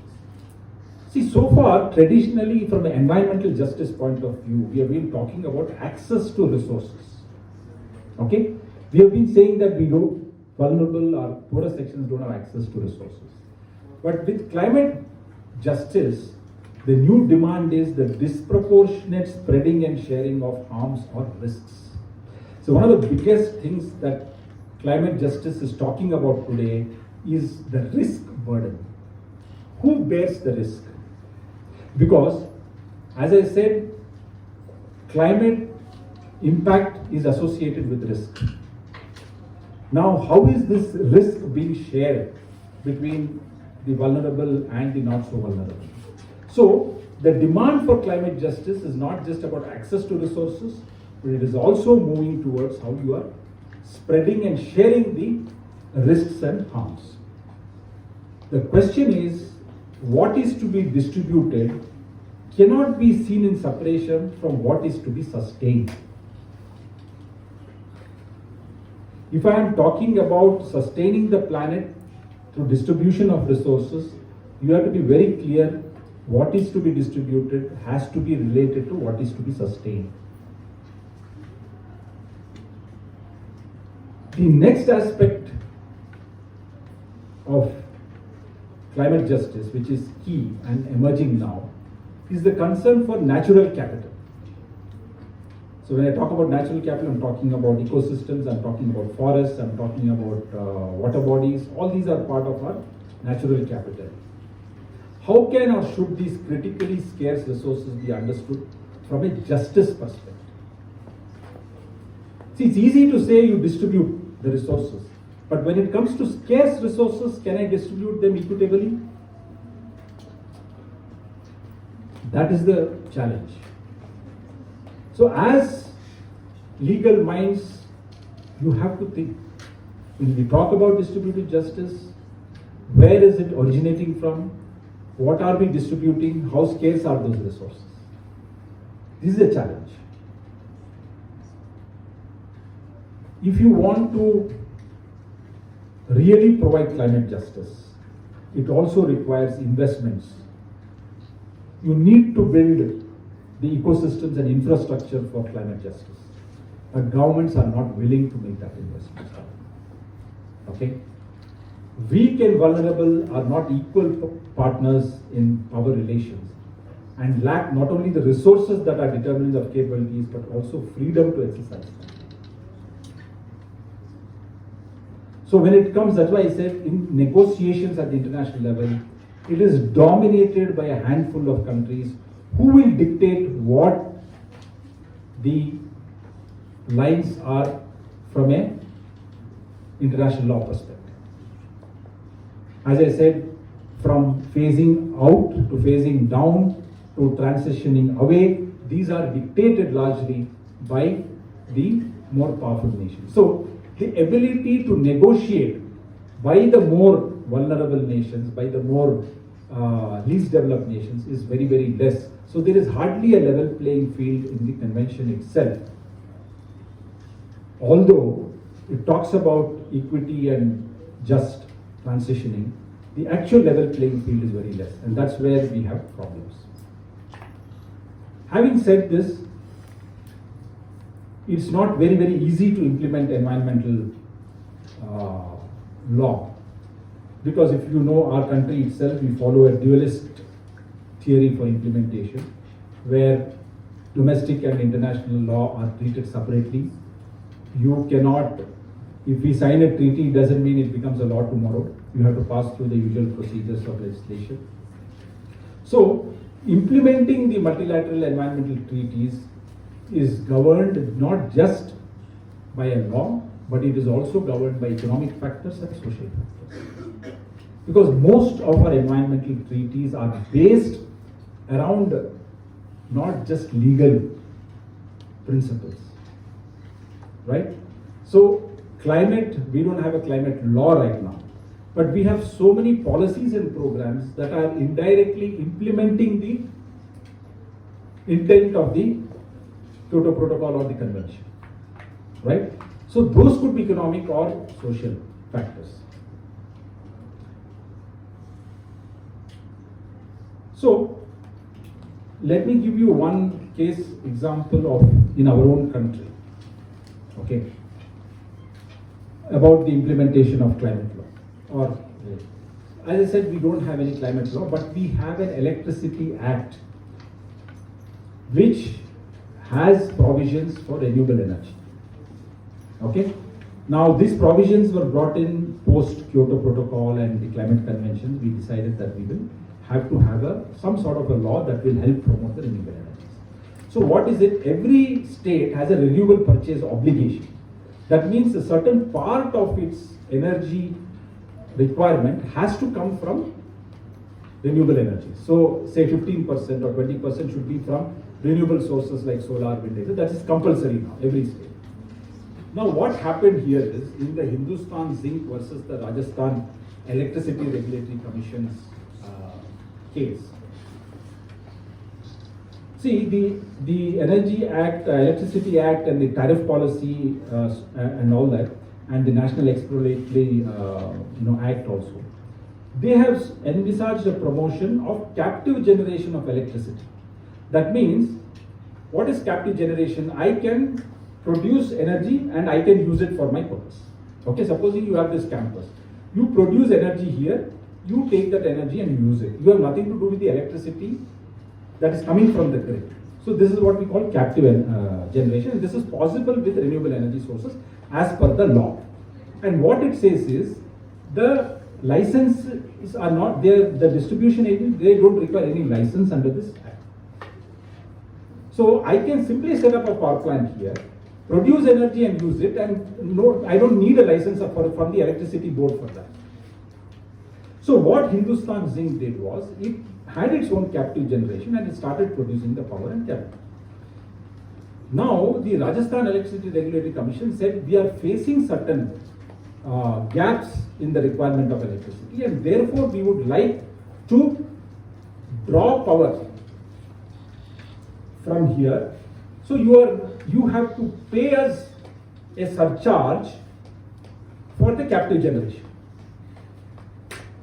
E: See, so far, traditionally, from the environmental justice point of view, we have been talking about access to resources. Okay? We have been saying that vulnerable or poorer sections don't have access to resources. But with climate justice, the new demand is the disproportionate spreading and sharing of harms or risks. So one of the biggest things that climate justice is talking about today is the risk burden. Who bears the risk? Because, as I said, climate impact is associated with risk. Now, how is this risk being shared between the vulnerable and the not so vulnerable? So, the demand for climate justice is not just about access to resources, but it is also moving towards how you are spreading and sharing the risks and harms. The question is, what is to be distributed cannot be seen in separation from what is to be sustained. If I am talking about sustaining the planet through distribution of resources, you have to be very clear what is to be distributed has to be related to what is to be sustained. The next aspect of climate justice, which is key and emerging now, is the concern for natural capital. So when I talk about natural capital, I'm talking about ecosystems, I'm talking about forests, I'm talking about water bodies. All these are part of our natural capital. How can or should these critically scarce resources be understood from a justice perspective? See, it's easy to say you distribute the resources, but when it comes to scarce resources, can I distribute them equitably? That is the challenge. So as legal minds, you have to think. When we talk about distributed justice, where is it originating from? What are we distributing? How scarce are those resources? This is a challenge. If you want to really provide climate justice, it also requires investments. You need to build the ecosystems and infrastructure for climate justice. But governments are not willing to make that investment. Okay? Weak and vulnerable are not equal partners in power relations and lack not only the resources that are determinants of capabilities but also freedom to exercise them. So when it comes, that's why I said in negotiations at the international level, it is dominated by a handful of countries who will dictate what the lines are from an international law perspective. As I said, from phasing out to phasing down to transitioning away, these are dictated largely by the more powerful nations. So the ability to negotiate by the more vulnerable nations, by the more least developed nations is very, very less. So there is hardly a level playing field in the convention itself. Although it talks about equity and just transitioning, the actual level playing field is very less, and that's where we have problems. Having said this, it's not very, very easy to implement environmental law. Because if you know our country itself, we follow a dualist theory for implementation, where domestic and international law are treated separately. You cannot, if we sign a treaty, it doesn't mean it becomes a law tomorrow. You have to pass through the usual procedures of legislation. So, implementing the multilateral environmental treaties is governed not just by a law, but it is also governed by economic factors and social factors. Because most of our environmental treaties are based around not just legal principles, right? So climate, we don't have a climate law right now, but we have so many policies and programs that are indirectly implementing the intent of the Kyoto Protocol or the convention, right? So those could be economic or social factors. So let me give you one case example of in our own country, okay, about the implementation of climate law. Or, as I said, we don't have any climate law, but we have an Electricity Act which has provisions for renewable energy. Okay. Now these provisions were brought in post Kyoto Protocol and the climate convention. We decided that we will have to have some sort of a law that will help promote the renewable energies. So what is it? Every state has a renewable purchase obligation. That means a certain part of its energy requirement has to come from renewable energy. So say 15% or 20% should be from renewable sources like solar, wind. That is compulsory now, every state. Now what happened here is, in the Hindustan Zinc versus the Rajasthan Electricity Regulatory Commission's case. See, the Energy Act, Electricity Act and the tariff policy and all that, and the National Exploratory Act also, they have envisaged a promotion of captive generation of electricity. That means, what is captive generation? I can produce energy and I can use it for my purpose. Okay, supposing you have this campus, you produce energy here, you take that energy and use it. You have nothing to do with the electricity that is coming from the grid. So this is what we call captive generation, and this is possible with renewable energy sources as per the law. And what it says is, the licenses are not there, the distribution agents, they don't require any license under this act. So I can simply set up a power plant here, produce energy and use it, and no, I don't need a license from the electricity board for that. So what Hindustan Zinc did was, it had its own captive generation and it started producing the power and kept it. Now the Rajasthan Electricity Regulatory Commission said we are facing certain gaps in the requirement of electricity, and therefore we would like to draw power from here. So you have to pay us a surcharge for the captive generation.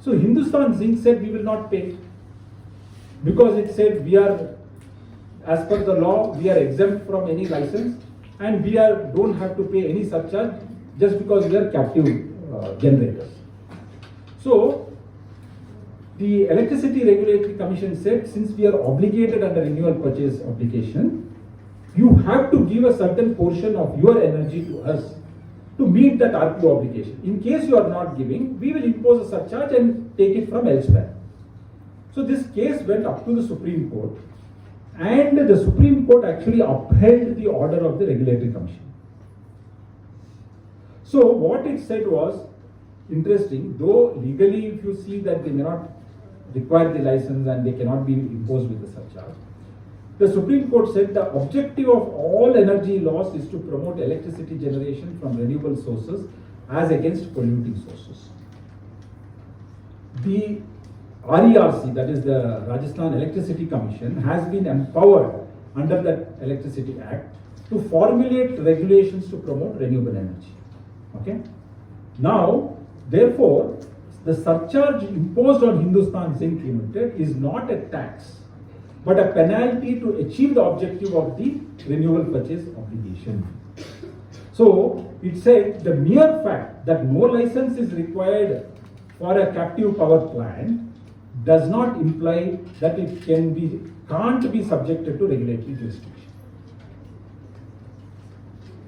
E: So Hindustan Zinc said we will not pay, because it said we are, as per the law, we are exempt from any license, and we don't have to pay any surcharge just because we are captive generators. So the Electricity Regulatory Commission said, since we are obligated under renewal purchase obligation, you have to give a certain portion of your energy to us to meet that RPO obligation. In case you are not giving, we will impose a surcharge and take it from elsewhere. So this case went up to the Supreme Court, and the Supreme Court actually upheld the order of the Regulatory Commission. So what it said was interesting, though legally if you see that they may not require the license and they cannot be imposed with the surcharge. The Supreme Court said the objective of all energy laws is to promote electricity generation from renewable sources as against polluting sources. The RERC, that is the Rajasthan Electricity Commission, has been empowered under that Electricity Act to formulate regulations to promote renewable energy. Okay. Now, therefore, the surcharge imposed on Hindustan Zinc Limited is not a tax, but a penalty to achieve the objective of the renewable purchase obligation. So, it said the mere fact that no license is required for a captive power plant does not imply that it can't be subjected to regulatory jurisdiction.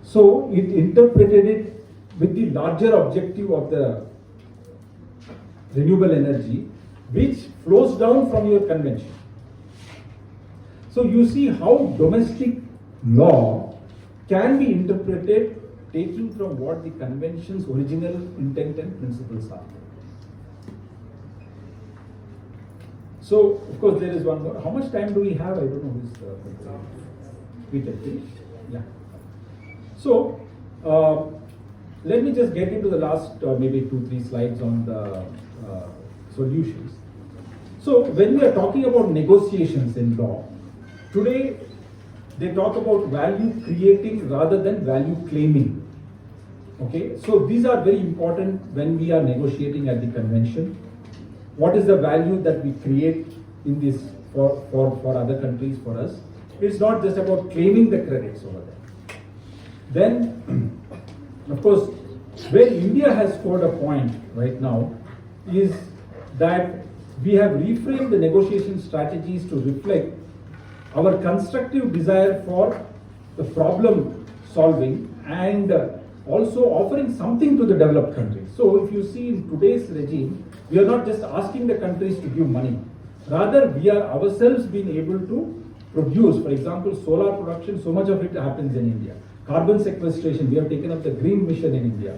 E: So it interpreted it with the larger objective of the renewable energy, which flows down from your convention. So you see how domestic law can be interpreted taking from what the convention's original intent and principles are. So, of course, there is one more. How much time do we have? I don't know who's we can finish. Yeah. So, let me just get into the last maybe 2-3 slides on the solutions. So, when we are talking about negotiations in law, today they talk about value creating rather than value claiming. Okay, so these are very important when we are negotiating at the convention. What is the value that we create in this for other countries, for us? It's not just about claiming the credits over there. Then, of course, where India has scored a point right now is that we have reframed the negotiation strategies to reflect our constructive desire for the problem solving and also offering something to the developed countries. So if you see in today's regime, we are not just asking the countries to give money. Rather, we are ourselves being able to produce, for example, solar production, so much of it happens in India. Carbon sequestration, we have taken up the green mission in India.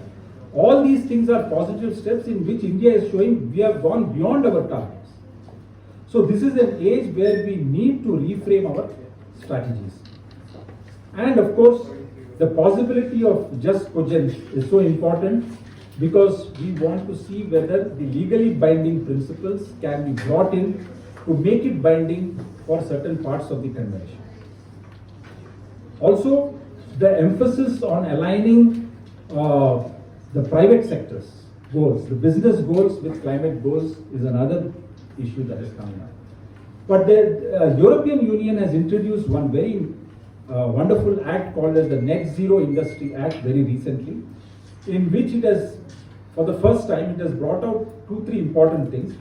E: All these things are positive steps in which India is showing we have gone beyond our targets. So this is an age where we need to reframe our strategies. And of course, the possibility of just cogence is so important because we want to see whether the legally binding principles can be brought in to make it binding for certain parts of the convention. Also, the emphasis on aligning the private sector's goals, the business goals with climate goals is another issue that is coming up. But the European Union has introduced one very wonderful act called as the Net Zero Industry Act very recently, in which it has, for the first time, it has brought out 2-3 important things.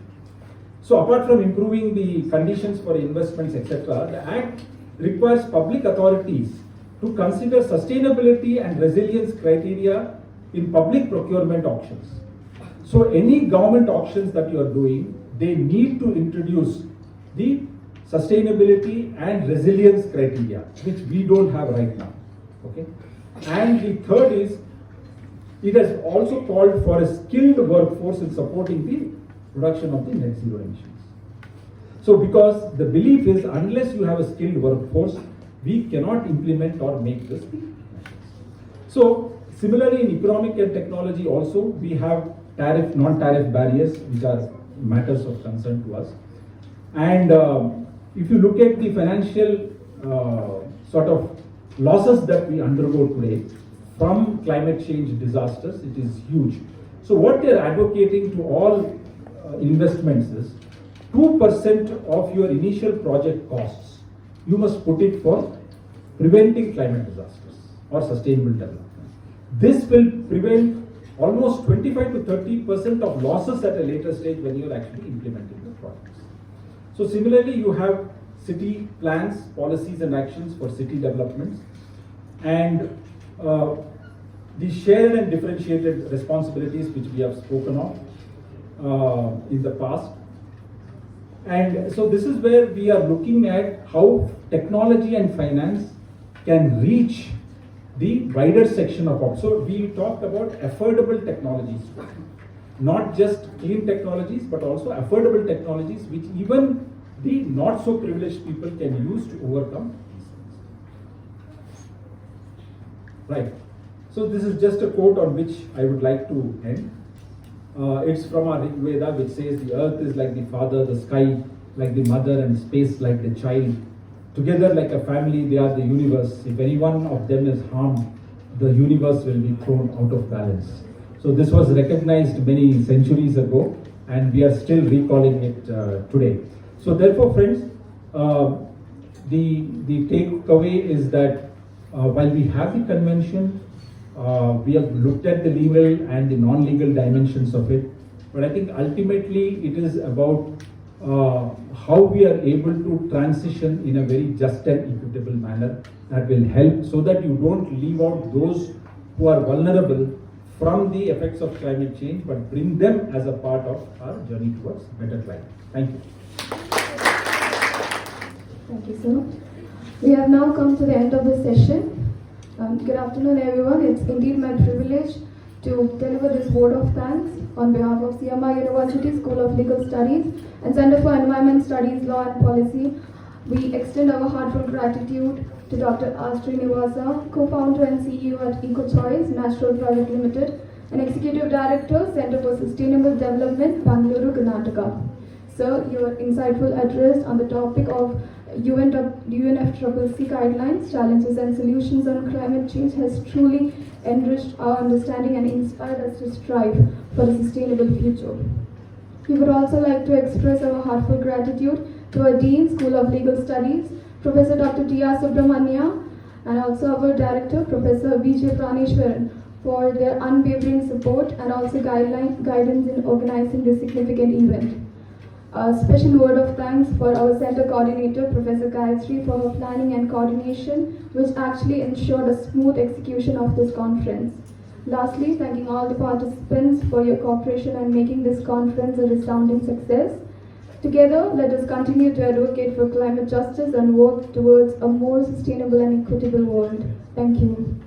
E: So apart from improving the conditions for investments, etc., the act requires public authorities to consider sustainability and resilience criteria in public procurement auctions. So any government auctions that you are doing, they need to introduce the sustainability and resilience criteria, which we don't have right now. Okay. And the third is, it has also called for a skilled workforce in supporting the production of the net zero emissions. So because the belief is unless you have a skilled workforce, we cannot implement or make this measures. So similarly in economic and technology also, we have tariff, non-tariff barriers which are matters of concern to us. And if you look at the financial sort of losses that we undergo today from climate change disasters, it is huge. So what they are advocating to all investments is 2% of your initial project costs, you must put it for preventing climate disasters or sustainable development. This will prevent almost 25 to 30% of losses at a later stage when you are actually implementing the projects. So similarly, you have city plans, policies and actions for city developments, and the shared and differentiated responsibilities which we have spoken of in the past. And so this is where we are looking at how technology and finance can reach the wider section of. So we talked about affordable technologies, not just clean technologies, but also affordable technologies which even the not so privileged people can use to overcome these things. Right. So this is just a quote on which I would like to end. It's from our Rig Veda, which says the earth is like the father, the sky like the mother, and space like the child. Together like a family, they are the universe. If any one of them is harmed, the universe will be thrown out of balance. So this was recognized many centuries ago, and we are still recalling it today. So therefore, friends, the takeaway is that while we have the convention, We have looked at the legal and the non-legal dimensions of it, but I think ultimately it is about how we are able to transition in a very just and equitable manner that will help so that you don't leave out those who are vulnerable from the effects of climate change, but bring them as a part of our journey towards better climate. Thank you.
F: Thank you, sir. We have now come to the end of the session. Good afternoon, everyone. It's indeed my privilege to deliver this vote of thanks on behalf of CMI University School of Legal Studies and Center for Environment Studies, Law and Policy. We extend our heartfelt gratitude to Dr. R. Srinivasa, co-founder and CEO at EcoChoice Natural Private Limited, and Executive Director, Center for Sustainable Development, Bangalore, Karnataka. Sir, your insightful address on the topic of UNFCCC guidelines, challenges and solutions on climate change has truly enriched our understanding and inspired us to strive for a sustainable future. We would also like to express our heartfelt gratitude to our Dean, School of Legal Studies, Professor Dr. D.R. Subramania, and also our Director, Professor V.J. Praneshwaran, for their unwavering support and also guidance in organizing this significant event. A special word of thanks for our center coordinator, Professor Gayatri, for her planning and coordination, which actually ensured a smooth execution of this conference. Lastly, thanking all the participants for your cooperation and making this conference a resounding success. Together, let us continue to advocate for climate justice and work towards a more sustainable and equitable world. Thank you.